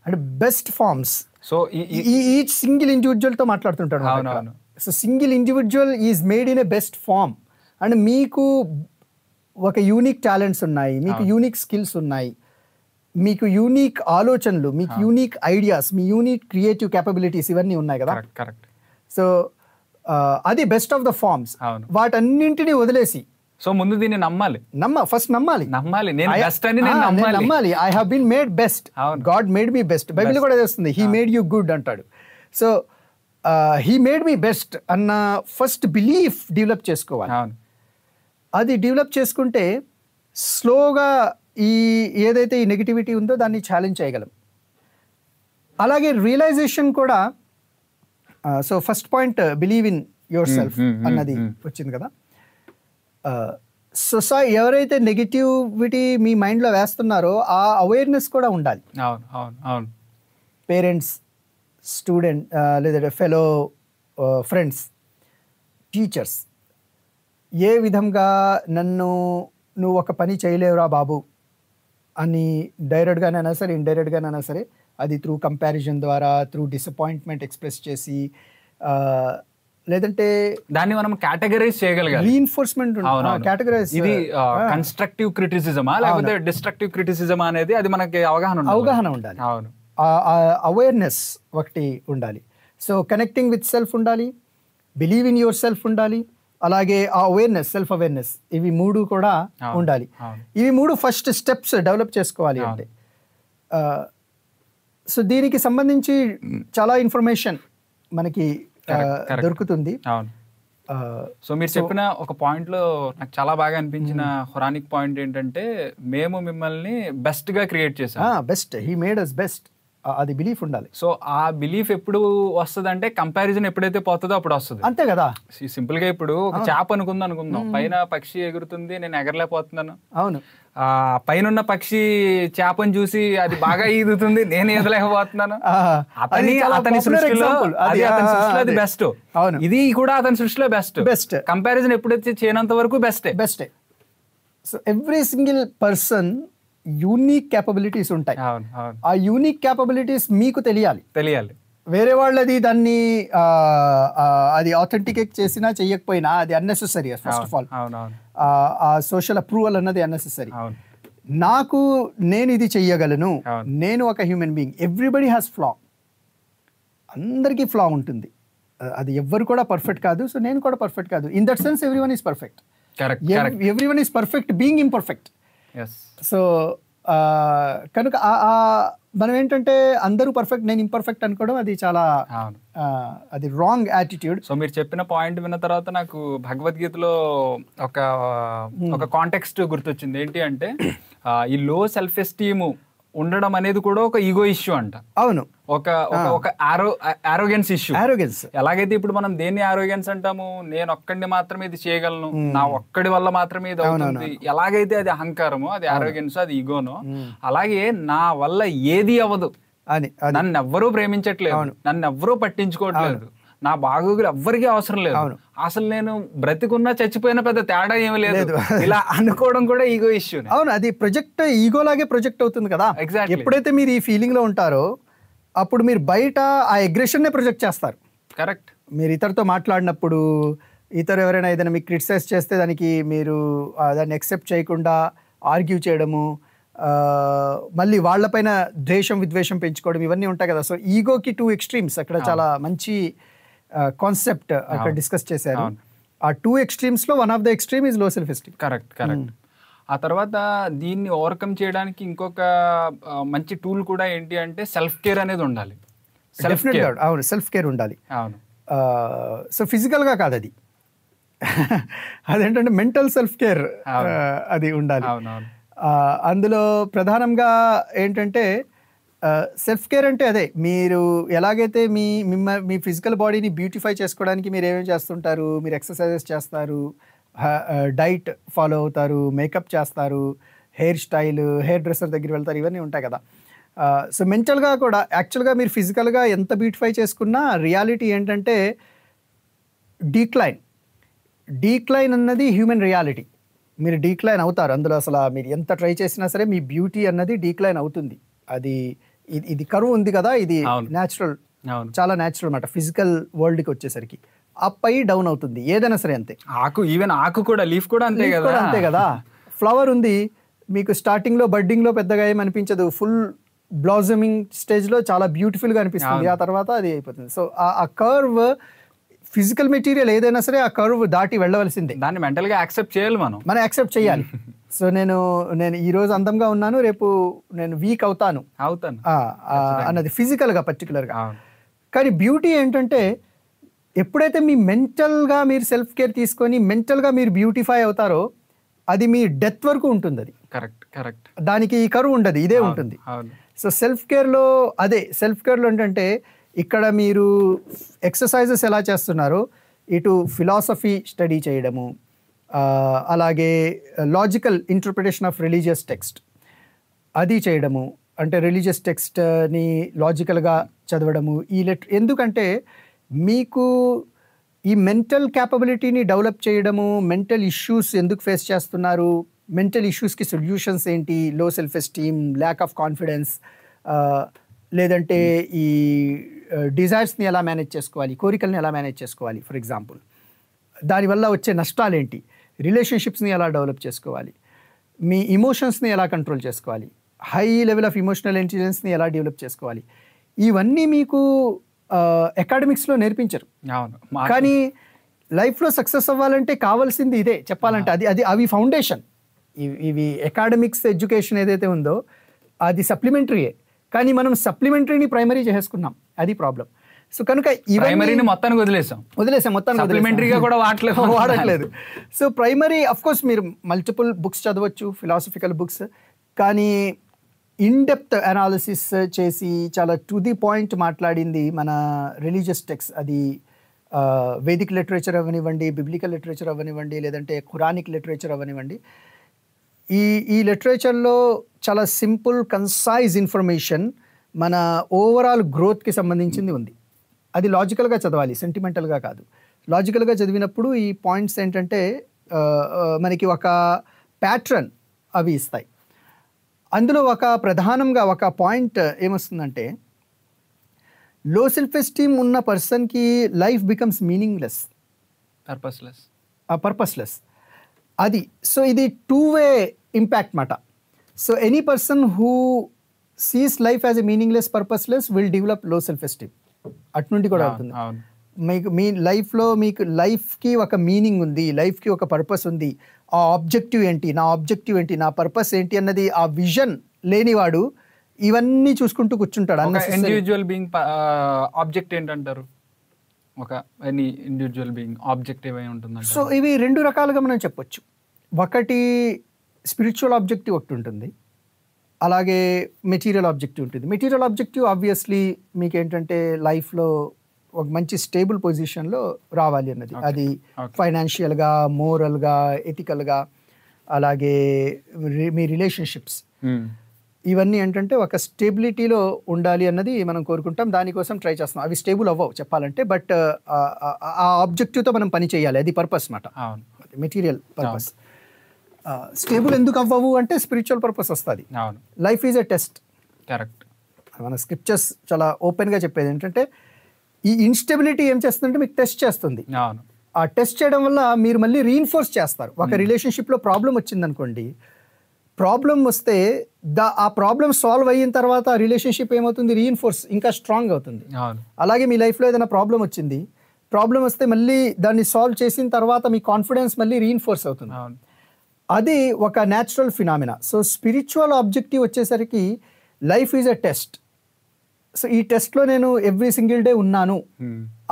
Speaker 2: అంటే best forms. So each single ఇండివిజువల్తో మాట్లాడుతుంటాడు. So single individual is made in a best form. And మీకు ఒక యూనిక్ టాలెంట్స్ ఉన్నాయి, మీకు యూనిక్ స్కిల్స్ ఉన్నాయి, మీకు యూనిక్ ఆలోచనలు, మీకు యూనిక్ ఐడియాస్, మీ యూనిక్ క్రియేటివ్ క్యాపబిలిటీస్ ఇవన్నీ ఉన్నాయి కదా. సో అది బెస్ట్ ఆఫ్ ద ఫార్మ్స్. వాటన్నింటినీ వదిలేసి
Speaker 1: సో ముందు దీన్ని
Speaker 2: ఫస్ట్ నమ్మాలి.
Speaker 1: నమ్మాలి
Speaker 2: I have been made best, god made me best. Bible కూడా వస్తుంది, హీ మేడ్ యూ గుడ్ అంటాడు. So he made me best అన్న ఫస్ట్ బిలీఫ్ డెవలప్ చేసుకోవాలి.
Speaker 1: అవును.
Speaker 2: అది డెవలప్ చేసుకుంటే స్లోగా ఈ ఏదైతే ఈ నెగిటివిటీ ఉందో దాన్ని ఛాలెంజ్ చేయగలం. అలాగే రియలైజేషన్ కూడా. So first point believe in your self అన్నది వచ్చింది కదా. ఎవరైతే నెగిటివిటీ మీ మైండ్లో వేస్తున్నారో ఆ అవేర్నెస్ కూడా ఉండాలి.
Speaker 1: అవును అవును అవును.
Speaker 2: పేరెంట్స్, స్టూడెంట్, లేదా ఫెలో ఫ్రెండ్స్, టీచర్స్ ఏ విధంగా నువ్వు ఒక పని చేయలేవురా బాబు అని డైరెక్ట్గానైనా సరే ఇండైరెక్ట్గానైనా సరే అది త్రూ కంపారిజన్ ద్వారా, త్రూ డిసప్పాయింట్మెంట్ ఎక్స్ప్రెస్ చేసి, లేదంటే
Speaker 1: దాన్ని మనం కేటగరైజ్ చేయగలగాలి.
Speaker 2: Reinforcement categorize.
Speaker 1: ఇది కన్స్ట్రక్టివ్ క్రిటిసిజమా లేకపోతే డిస్ట్రక్టివ్ క్రిటిసిజమా అనేది అది మనకి అవగాహన ఉండాలి. అవును.
Speaker 2: అవేర్నెస్ ఒకటి ఉండాలి. సో కనెక్టింగ్ విత్ సెల్ఫ్ ఉండాలి, బిలీవ్ ఇన్ యువర్ సెల్ఫ్ ఉండాలి, అలాగే ఆ అవేర్నెస్, సెల్ఫ్ అవేర్నెస్, ఇవి మూడు కూడా ఉండాలి. ఇవి మూడు ఫస్ట్ స్టెప్స్ డెవలప్ చేసుకోవాలి అంటే. సో దీనికి సంబంధించి చాలా ఇన్ఫర్మేషన్ మనకి దొరుకుతుంది.
Speaker 1: సో మీరు చెప్పిన ఒక పాయింట్ లో నాకు చాలా బాగా అనిపించిన ఖురానిక్ పాయింట్ ఏంటంటే, మేము మిమ్మల్ని బెస్ట్ గా క్రియేట్ చేసాం.
Speaker 2: Best, he made us best. అది బిలీఫ్ ఉండాలి.
Speaker 1: సో ఆ బిలీఫ్ ఎప్పుడు వస్తుంది అంటే కంపారిజన్ ఎప్పుడైతే పోతుందో అప్పుడు వస్తుంది.
Speaker 2: అంతే కదా.
Speaker 1: సింపుల్ గా ఇప్పుడు ఒక చేప అనుకుందాం, పైన పక్షి ఎగురుతుంది, నేను ఎగరలేకపోతున్నాను.
Speaker 2: అవును.
Speaker 1: పైన ఉన్న పక్షి చేపను చూసి అది బాగా ఈదుతుంది, నేను ఎదలేకపోతున్నాను. అతని సృష్టిలో అది బెస్ట్. ఇది కూడా అతని సృష్టిలో బెస్ట్. కంపారిజన్ ఎప్పుడైతే చేయనంత వరకు బెస్టే.
Speaker 2: So every single person unique capabilities ఉంటాయి. ఆ యూనిక్ క్యాపబిలిటీస్ మీకు తెలియాలి. వేరే వాళ్ళది దాన్ని అది ఆథెంటికేట్ చేసినా చెయ్యకపోయినా అది అన్నెసెసరీ. ఫస్ట్ ఆఫ్ ఆల్ ఆ సోషల్ అప్రూవల్ అన్నది అన్నెసెసరీ. నేను ఇది చెయ్యగలను, నేను ఒక హ్యూమన్ బీయింగ్. ఎవ్రీబడి హ్యాస్ ఫ్లా, అందరికీ ఫ్లా ఉంటుంది. అది ఎవ్వరు కూడా పర్ఫెక్ట్ కాదు. సో నేను కూడా పర్ఫెక్ట్ కాదు. In that sense everyone is perfect. Everyone is perfect being imperfect. So కనుక మనం ఏంటంటే అందరూ పర్ఫెక్ట్, నేను ఇంపర్ఫెక్ట్ అనుకోవడం అది చాలా అది రాంగ్ యాటిట్యూడ్.
Speaker 1: సో మీరు చెప్పిన పాయింట్ విన్న తర్వాత నాకు భగవద్గీతలో ఒక కాంటెక్స్ట్ గుర్తొచ్చింది. ఏంటి అంటే ఈ లో సెల్ఫ్ ఎస్టీమ్ ఉండడం అనేది కూడా ఒక ఈగో ఇష్యూ అంట.
Speaker 2: అవును.
Speaker 1: ఒక ఆరోగెన్స్ ఇష్యూ. ఎలాగైతే ఇప్పుడు మనం దేన్ని ఆరోగెన్స్ అంటాము, నేను ఒక్కడిని మాత్రమే ఇది చేయగలను, నా ఒక్కడి వల్ల మాత్రమే ఇది అవుతుంది. ఎలాగైతే అది అహంకారమో, అది ఆరోగెన్స్, అది ఈగోనో, అలాగే నా వల్ల ఏది అవ్వదు, నన్ను ఎవ్వరూ ప్రేమించట్లేదు, నన్ను ఎవ్వరూ పట్టించుకోవట్లేదు, నా బాగోగులు ఎవ్వరికీ అవసరం లేదు, అసలు నేను బ్రతికున్నా చచ్చిపోయినా పెద్ద తేడా ఏమీ లేదు, ఇలా అనుకోవడం కూడా ఈగో ఇష్యూ.
Speaker 2: అవును. అది ప్రొజెక్ట్, ఈగో లాగే ప్రొజెక్ట్ అవుతుంది కదా. ఎప్పుడైతే మీరు ఈ ఫీలింగ్ లో ఉంటారో అప్పుడు మీరు బయట ఆ అగ్రెషన్ నే ప్రొజెక్ట్ చేస్తారు.
Speaker 1: కరెక్ట్.
Speaker 2: మీరు ఇతరుతో మాట్లాడినప్పుడు, ఇతరు ఎవరైనా ఏదైనా మీకు క్రిటిసైజ్ చేస్తే దానికి మీరు దాన్ని యాక్సెప్ట్ చేయకుండా ఆర్గ్యూ చేయడము, మళ్ళీ వాళ్ళపైన ద్వేషం విద్వేషం పెంచుకోవడం, ఇవన్నీ ఉంటాయి కదా. సో ఈగోకి 2 ఎక్స్ట్రీమ్స్ అక్కడ చాలా మంచి కాన్సెప్ట్ అక్కడ డిస్కస్ చేశారు. ఆ 2 ఎక్స్ట్రీమ్స్ లో one of the extreme is low self esteem.
Speaker 1: Correct. ఆ తర్వాత దీన్ని ఓవర్కమ్ చేయడానికి ఇంకొక మంచి టూల్ కూడా ఏంటి అంటే సెల్ఫ్ కేర్ అనేది ఉండాలి.
Speaker 2: అవును, సెల్ఫ్ కేర్ ఉండాలి.
Speaker 1: అవును.
Speaker 2: సో ఫిజికల్ గా కాదు, అది అదేంటంటే మెంటల్ సెల్ఫ్ కేర్ అది ఉండాలి. అందులో ప్రధానంగా ఏంటంటే సెల్ఫ్ కేర్ అంటే అదే, మీరు ఎలాగైతే మీ ఫిజికల్ బాడీని బ్యూటిఫై చేసుకోవడానికి మీరు ఏమేమి చేస్తుంటారు, మీరు ఎక్సర్సైజెస్ చేస్తారు, డైట్ ఫాలో అవుతారు, మేకప్ చేస్తారు, హెయిర్ స్టైల్, హెయిర్ డ్రెస్సర్ దగ్గర వెళ్తారు, ఇవన్నీ ఉంటాయి కదా. సో మెంటల్గా కూడా యాక్చువల్గా మీరు ఫిజికల్గా ఎంత బ్యూటిఫై చేసుకున్నా రియాలిటీ ఏంటంటే డీక్లైన్ అన్నది హ్యూమన్ రియాలిటీ. మీరు డీక్లైన్ అవుతారు అందులో. అసలు మీరు ఎంత ట్రై చేసినా సరే మీ బ్యూటీ అన్నది డీక్లైన్ అవుతుంది. అది ఇది కరువు ఉంది కదా, ఇది న్యాచురల్, చాలా న్యాచురల్ అన్నమాట. ఫిజికల్ వరల్డ్కి వచ్చేసరికి అప్ అయ్యి డౌన్ అవుతుంది, ఏదైనా సరే అంతే.
Speaker 1: ఆకు కూడా, లీఫ్ కూడా అంతే కదా.
Speaker 2: ఫ్లవర్ ఉంది, మీకు స్టార్టింగ్లో బడ్డింగ్లో పెద్దగా ఏమనిపించదు, ఫుల్ బ్లాజమింగ్ స్టేజ్లో చాలా బ్యూటిఫుల్గా అనిపిస్తుంది, ఆ తర్వాత అది అయిపోతుంది. సో ఆ కర్వ్, ఫిజికల్ మెటీరియల్ ఏదైనా సరే ఆ కర్వ్ దాటి వెళ్ళవలసిందే.
Speaker 1: దాన్ని మెంటల్గా యాక్సెప్ట్ చేయాలి, మనం
Speaker 2: యాక్సెప్ట్ చేయాలి. సో నేను ఈ రోజు అందంగా ఉన్నాను, రేపు నేను వీక్ అవుతాను
Speaker 1: అన్నది
Speaker 2: ఫిజికల్గా పర్టికులర్గా. కానీ బ్యూటీ ఏంటంటే ఎప్పుడైతే మీ మెంటల్గా మీరు సెల్ఫ్ కేర్ తీసుకొని మెంటల్గా మీరు బ్యూటిఫై అవుతారో అది మీ డెత్ వరకు ఉంటుంది. అది
Speaker 1: కరెక్ట్
Speaker 2: దానికి ఈ కరువు ఉండదు, ఇదే ఉంటుంది. సో సెల్ఫ్ కేర్లో ఏంటంటే ఇక్కడ మీరు ఎక్సర్సైజెస్ ఎలా చేస్తున్నారో ఇటు ఫిలాసఫీ స్టడీ చేయడము, అలాగే logical interpretation of religious text అది చేయడము, అంటే రిలీజియస్ టెక్స్ట్ని లాజికల్గా చదవడము. ఎందుకంటే మీకు ఈ మెంటల్ క్యాపబిలిటీని డెవలప్ చేయడము, మెంటల్ ఇష్యూస్ ఎందుకు ఫేస్ చేస్తున్నారు, మెంటల్ ఇష్యూస్కి సొల్యూషన్స్ ఏంటి, లో self esteem, lack of confidence, లేదంటే ఈ డిజైర్స్ని ఎలా మేనేజ్ చేసుకోవాలి, కోరికల్ని ఎలా మేనేజ్ చేసుకోవాలి ఫర్ ఎగ్జాంపుల్, దానివల్ల వచ్చే నష్టాలు ఏంటి, రిలేషన్షిప్స్ని ఎలా డెవలప్ చేసుకోవాలి, మీ ఇమోషన్స్ని ఎలా కంట్రోల్ చేసుకోవాలి, హై లెవెల్ ఆఫ్ ఇమోషనల్ ఇంటెలిజెన్స్ని ఎలా డెవలప్ చేసుకోవాలి, ఇవన్నీ మీకు అకాడమిక్స్లో నేర్పించరు. కానీ లైఫ్లో సక్సెస్ అవ్వాలంటే కావాల్సింది ఇదే చెప్పాలంటే. అవి ఫౌండేషన్. ఇవి అకాడమిక్స్ ఎడ్యుకేషన్ ఏదైతే ఉందో అది సప్లిమెంటరీయే, కానీ మనం సప్లిమెంటరీని ప్రైమరీ చేసుకున్నాం, అది ప్రాబ్లం. సో కనుక
Speaker 1: ప్రైమరీని మొత్తానికి వదిలేసాం సప్లిమెంటరీగా కూడా
Speaker 2: వాడట్లేదు. సో ప్రైమరీ అఫ్ కోర్స్ మీరు మల్టిపుల్ బుక్స్ చదవచ్చు, ఫిలాసఫికల్ బుక్స్, కానీ ఇన్ డెప్త్ అనాలిసిస్ చేసి చాలా టు ది పాయింట్ మాట్లాడింది మన రిలీజియస్ టెక్స్ట్. అది వేదిక్ లిటరేచర్ అవ్వనివ్వండి, బిబ్లికల్ లిటరేచర్ అవ్వనివ్వండి, లేదంటే ఖురానిక్ లిటరేచర్ అవ్వనివ్వండి, ఈ లిటరేచర్లో చాలా సింపుల్ కన్సైజ్ ఇన్ఫర్మేషన్ మన ఓవరాల్ గ్రోత్కి సంబంధించింది ఉంది. అది లాజికల్గా చదవాలి, సెంటిమెంటల్గా కాదు. లాజికల్గా చదివినప్పుడు ఈ పాయింట్స్ ఏంటంటే మనకి ఒక ప్యాట్రన్ అవి ఇస్తాయి. అందులో ప్రధానంగా ఒక పాయింట్ ఏమొస్తుందంటే, లో సెల్ఫ్ ఎస్టీమ్ ఉన్న పర్సన్కి లైఫ్ బికమ్స్ మీనింగ్లెస్, పర్పస్లెస్. అది సో ఇది టూ వే ఇంపాక్ట్ మాట. So any person who sees life as a meaningless, purposeless will develop లో సెల్ఫ్ ఎస్టీమ్. అట్నుండి కూడా అవుతుంది. మీ లైఫ్లో మీకు లైఫ్కి ఒక మీనింగ్ ఉంది, లైఫ్కి ఒక పర్పస్ ఉంది, ఆ ఆబ్జెక్టివ్ ఏంటి, నా ఆబ్జెక్టివ్ ఏంటి, నా పర్పస్ ఏంటి అన్నది ఆ విజన్ లేనివాడు ఇవన్నీ చూసుకుంటూ కూర్చుంటాడు.
Speaker 1: ఇండివిజువల్ బీయింగ్ ఆబ్జెక్ట్ ఏంటంటారు? ఒక ఎనీ ఇండివిజువల్ బీయింగ్ ఆబ్జెక్టివ్ ఏమి ఉంటుంది?
Speaker 2: సో ఇవి రెండు రకాలుగా మనం చెప్పొచ్చు. ఒకటి స్పిరిచువల్ ఆబ్జెక్టివ్ ఒకటి ఉంటుంది, అలాగే మెటీరియల్ ఆబ్జెక్టివ్ ఉంటుంది. మెటీరియల్ ఆబ్జెక్టివ్ ఆబ్వియస్లీ మీకు ఏంటంటే లైఫ్లో ఒక మంచి స్టేబుల్ పొజిషన్లో రావాలి అన్నది. అది ఫైనాన్షియల్గా, మోరల్గా, ఎథికల్గా, అలాగే మీ రిలేషన్షిప్స్, ఇవన్నీ ఏంటంటే ఒక స్టేబిలిటీలో ఉండాలి అన్నది మనం కోరుకుంటాం, దానికోసం ట్రై చేస్తాం. అవి స్టేబుల్ అవ్వవు చెప్పాలంటే, బట్ ఆ ఆబ్జెక్టివ్తో మనం పని చేయాలి, అది పర్పస్ మాట, మెటీరియల్ పర్పస్. స్టేబుల్ ఎందుకు అవ్వవు అంటే స్పిరిచువల్ పర్పస్ వస్తుంది. Life is a test.
Speaker 1: Correct.
Speaker 2: మన స్క్రిప్చర్స్ చాలా ఓపెన్గా చెప్పేది ఏంటంటే, ఈ ఇన్స్టెబిలిటీ ఏం చేస్తుందంటే మీకు టెస్ట్ చేస్తుంది. ఆ టెస్ట్ చేయడం వల్ల మీరు మళ్ళీ రీఇన్ఫోర్స్ చేస్తారు. ఒక రిలేషన్షిప్లో ప్రాబ్లం వచ్చిందనుకోండి, ప్రాబ్లం వస్తే ఆ ప్రాబ్లం సాల్వ్ అయిన తర్వాత రిలేషన్షిప్ ఏమవుతుంది, రీఇన్ఫోర్స్ ఇంకా స్ట్రాంగ్ అవుతుంది. అలాగే మీ లైఫ్లో ఏదైనా ప్రాబ్లం వచ్చింది, ప్రాబ్లం వస్తే మళ్ళీ దాన్ని సాల్వ్ చేసిన తర్వాత మీ కాన్ఫిడెన్స్ మళ్ళీ రీఇన్ఫోర్స్ అవుతుంది. అది ఒక natural phenomena. So spiritual objective వచ్చేసరికి life is a test. So ఈ టెస్ట్లో నేను ఎవ్రీ సింగిల్ డే ఉన్నాను,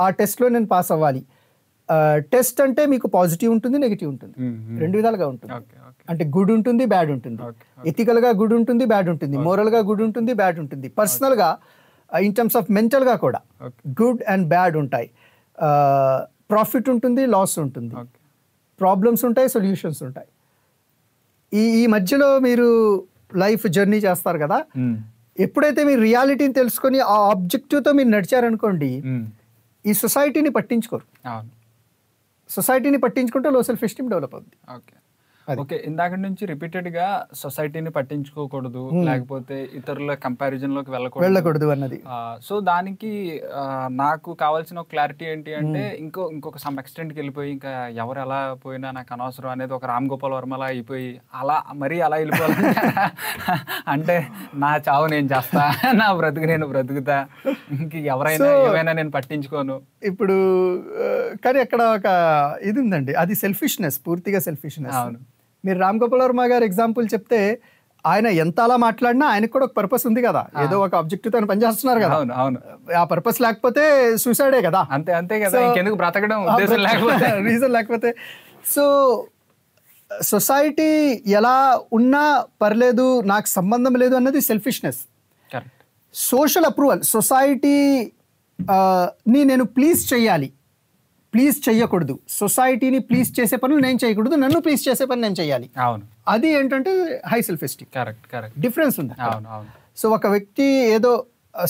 Speaker 2: ఆ టెస్ట్లో నేను పాస్ అవ్వాలి. టెస్ట్ అంటే మీకు పాజిటివ్ ఉంటుంది, నెగిటివ్ ఉంటుంది, రెండు విధాలుగా ఉంటుంది. అంటే గుడ్ ఉంటుంది, బ్యాడ్ ఉంటుంది. ఎథికల్గా గుడ్ ఉంటుంది, బ్యాడ్ ఉంటుంది. మోరల్గా గుడ్ ఉంటుంది, బ్యాడ్ ఉంటుంది. పర్సనల్గా ఇన్ టర్మ్స్ ఆఫ్ మెంటల్గా కూడా గుడ్ అండ్ బ్యాడ్ ఉంటాయి. ప్రాఫిట్ ఉంటుంది, లాస్ ఉంటుంది, ప్రాబ్లమ్స్ ఉంటాయి, సొల్యూషన్స్ ఉంటాయి. ఈ మధ్యలో మీరు లైఫ్ జర్నీ చేస్తారు కదా, ఎప్పుడైతే మీరు రియాలిటీని తెలుసుకొని ఆ ఆబ్జెక్టివ్తో మీరు నడిచారనుకోండి, ఈ సొసైటీని పట్టించుకోరు. సొసైటీని పట్టించుకుంటే లో సెల్ఫ్ ఎస్టీమ్ డెవలప్ అవుతుంది.
Speaker 1: ఓకే, ఇందాక నుంచి రిపీటెడ్ గా సొసైటీని పట్టించుకోకూడదు, లేకపోతే ఇతరుల కంపారిజన్ లోకి వెళ్ళకూడదు
Speaker 2: అన్నది.
Speaker 1: సో దానికి నాకు కావాల్సిన క్లారిటీ ఏంటి అంటే, ఇంకొక సమ్ ఎక్స్టెంట్కి వెళ్ళిపోయి ఇంకా ఎవరు ఎలా పోయినా నాకు అనవసరం అనేది ఒక రామ్ గోపాల్ వర్మ అలా అయిపోయి అలా వెళ్ళిపోవాలి అంటే నా చావు నేను చేస్తా, నా బ్రతుకు నేను బ్రతుకుతా, ఇంక ఎవరైనా ఏమైనా నేను పట్టించుకోను.
Speaker 2: ఇప్పుడు కానీ అక్కడ ఒక ఇది ఉందండి, అది సెల్ఫిష్నెస్, పూర్తిగా సెల్ఫిష్నెస్. మీరు రామ్ గోపాల్ వర్మ గారు ఎగ్జాంపుల్ చెప్తే ఆయన ఎంత అలా మాట్లాడినా ఆయనకు కూడా ఒక పర్పస్ ఉంది కదా, ఏదో ఒక ఆబ్జెక్టివ్ తో పనిచేస్తున్నారు కదా.
Speaker 1: అవును అవును,
Speaker 2: ఆ పర్పస్ లేకపోతే సూసైడే కదా.
Speaker 1: అంతే అంతే కదా, ఇంకెందుకు బ్రతకడం, ఉద్దేశం లేకపోతే,
Speaker 2: రీజన్ లేకపోతే. సో సొసైటీ ఎలా ఉన్నా పర్లేదు, నాకు సంబంధం లేదు అన్నది selfishness.
Speaker 1: Correct.
Speaker 2: Social approval, society ని నేను ప్లీజ్ చెయ్యాలి, ప్లీజ్ చెయ్యకూడదు. సొసైటీని ప్లీజ్ చేసే పనులు నేను చేయకూడదు, నన్ను ప్లీజ్ చేసే పని నేను చేయాలి.
Speaker 1: అవును,
Speaker 2: అది ఏంటంటే high self esteem.
Speaker 1: Correct correct,
Speaker 2: difference ఉంది.
Speaker 1: అవును అవును.
Speaker 2: సో ఒక వ్యక్తి ఏదో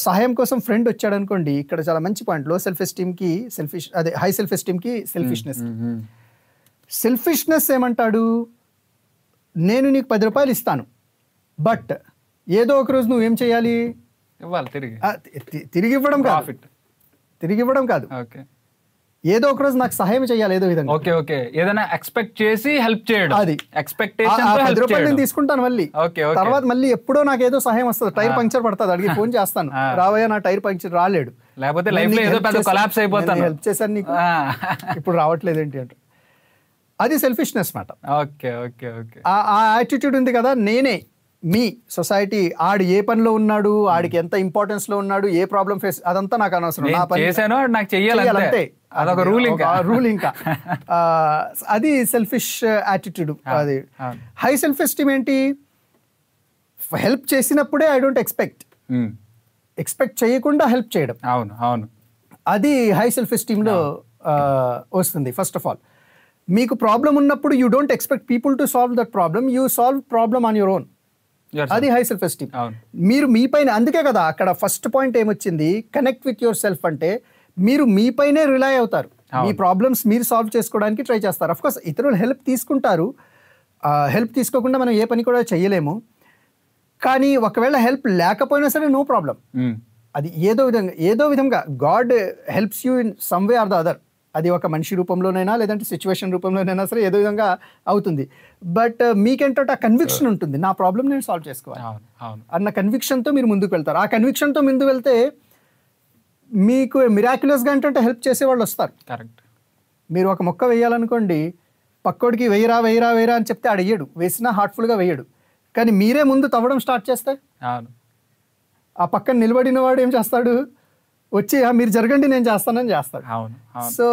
Speaker 2: సహాయం కోసం ఫ్రెండ్ వచ్చాడు అనుకోండి, ఇక్కడ చాలా మంచి పాయింట్. లో సెల్ఫ్ ఎస్టీమ్ కి సెల్ఫిష్, అదే హై సెల్ఫ్ ఎస్టీమ్ కి సెల్ఫిష్నెస్. సెల్ఫిష్నెస్ ఏమంటాడు, నేను నీకు 10 రూపాయలు ఇస్తాను, బట్ ఏదో ఒక రోజు నువ్వేం చేయాలి,
Speaker 1: ఇవ్వాలి తిరిగి.
Speaker 2: తిరిగి ఇవ్వడం కాదు, తిరిగి ఇవ్వడం కాదు,
Speaker 1: ఓకే,
Speaker 2: ఏదో ఒక రోజు నాకు సహాయం చేయాలి ఏదో విధంగా.
Speaker 1: ఓకే ఓకే, ఏదైనా ఎక్స్పెక్ట్ చేసి హెల్ప్ చేయడం,
Speaker 2: అది
Speaker 1: ఎక్స్పెక్టేషన్.
Speaker 2: 10 రూపాయలు నేను తీసుకుంటాను మళ్ళీ, తర్వాత మళ్ళీ ఎప్పుడో నాకు ఏదో సహాయం వస్తుంది, టైర్ పంక్చర్ పడుతుంది, అడిగి ఫోన్ చేస్తాను, రావయ్యా నా టైర్ పంక్చర్, రాలేడు,
Speaker 1: లేకపోతే లైఫ్ లో ఏదో పెద్ద కొలాప్స్ అయిపోతాను,
Speaker 2: హెల్ప్ చేశాను నీకు, ఇప్పుడు రావట్లేదు ఏంటి అంటే, అది సెల్ఫిష్నెస్ మాట.
Speaker 1: ఓకే ఓకే ఓకే,
Speaker 2: ఆ యాటిట్యూడ్ ఉంది కదా, నేనే మీ సొసైటీ, ఆడు ఏ పనిలో ఉన్నాడు, ఆడికి ఎంత ఇంపార్టెన్స్ లో ఉన్నాడు, ఏ ప్రాబ్లం ఫేస్, అదంతా నాకు అనవసరం, నా పని
Speaker 1: చేశాను నాకు చెయ్యాలంటే, అదొక రూల్,
Speaker 2: ఇంకా అది సెల్ఫిష్ యాటిట్యూడ్. అది హై సెల్ఫ్ ఎస్టీమ్ ఏంటి, హెల్ప్ చేసినప్పుడే ఐ డోంట్ ఎక్స్పెక్ట్ చేయకుండా హెల్ప్ చేయడం.
Speaker 1: అవును అవును,
Speaker 2: అది హై సెల్ఫ్ ఎస్టీమ్ లో వస్తుంది. ఫస్ట్ ఆఫ్ ఆల్, మీకు ప్రాబ్లం ఉన్నప్పుడు you don't expect people to solve that problem, you solve problem on your own. అది హై సెల్ఫ్ ఎస్టీమ్. మీరు మీ పైన, అందుకే కదా అక్కడ ఫస్ట్ పాయింట్ ఏమొచ్చింది, కనెక్ట్ విత్ యువర్ సెల్ఫ్ అంటే మీరు మీ పైనే రిలై అవుతారు, మీ ప్రాబ్లమ్స్ మీరు సాల్వ్ చేసుకోవడానికి ట్రై చేస్తారు. అఫ్ కోర్స్ ఇతరులు హెల్ప్ తీసుకుంటారు, హెల్ప్ తీసుకోకుండా మనం ఏ పని కూడా చేయలేము, కానీ ఒకవేళ హెల్ప్ లేకపోయినా సరే నో ప్రాబ్లం. అది ఏదో విధంగా god helps you in some way or the other. అది ఒక మనిషి రూపంలోనైనా లేదంటే సిచ్యువేషన్ రూపంలోనైనా సరే ఏదో విధంగా అవుతుంది. బట్ మీకేంటంటే ఆ కన్విక్షన్ ఉంటుంది, నా ప్రాబ్లం నేను సాల్వ్ చేసుకోవాలి అన్న కన్విక్షన్తో మీరు ముందుకు వెళ్తారు. ఆ కన్విక్షన్తో ముందుకు వెళ్తే మీకు మిరాక్యులస్గా ఏంటంటే హెల్ప్ చేసేవాళ్ళు వస్తారు.
Speaker 1: కరెక్ట్.
Speaker 2: మీరు ఒక మొక్క వేయాలనుకోండి, పక్కోడికి వెయ్యరా వెయ్యరా వెయ్యరా అని చెప్తే అడిగాడు, వేసినా హార్ట్ఫుల్గా వేయడు. కానీ మీరే ముందు తవ్వడం స్టార్ట్ చేస్తే ఆ పక్కన నిలబడిన వాడు ఏం చేస్తాడు, వచ్చి మీరు జరగండి నేను చేస్తానని చేస్తాడు. సో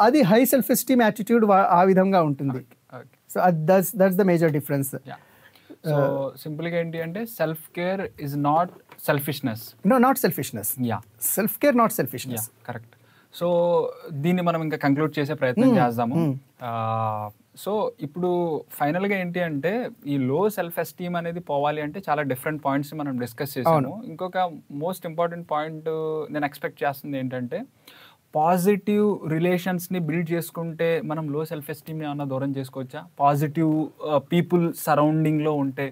Speaker 2: అది హై సెల్ఫ్ ఎస్టీమ్ యాటిట్యూడ్ ఆ విధంగా ఉంటుంది. So that's the major difference.
Speaker 1: So సింపుల్గా ఏంటి అంటే self care is not selfishness.
Speaker 2: Not selfishness. Self care not selfishness.
Speaker 1: Correct. So దీన్ని మనం ఇంకా కంక్లూడ్ చేసే ప్రయత్నం చేద్దాము. సో ఇప్పుడు ఫైనల్గా ఏంటి అంటే ఈ లో సెల్ఫ్ ఎస్టీమ్ అనేది పోవాలి అంటే చాలా డిఫరెంట్ పాయింట్స్ మనం డిస్కస్ చేసాము. ఇంకొక మోస్ట్ ఇంపార్టెంట్ పాయింట్ నేను ఎక్స్పెక్ట్ చేస్తుంది ఏంటంటే పాజిటివ్ రిలేషన్స్ని బిల్డ్ చేసుకుంటే మనం లో సెల్ఫ్ ఎస్టీమ్ని ఏమన్నా దూరం చేసుకోవచ్చా? పాజిటివ్ పీపుల్ సరౌండింగ్లో ఉంటే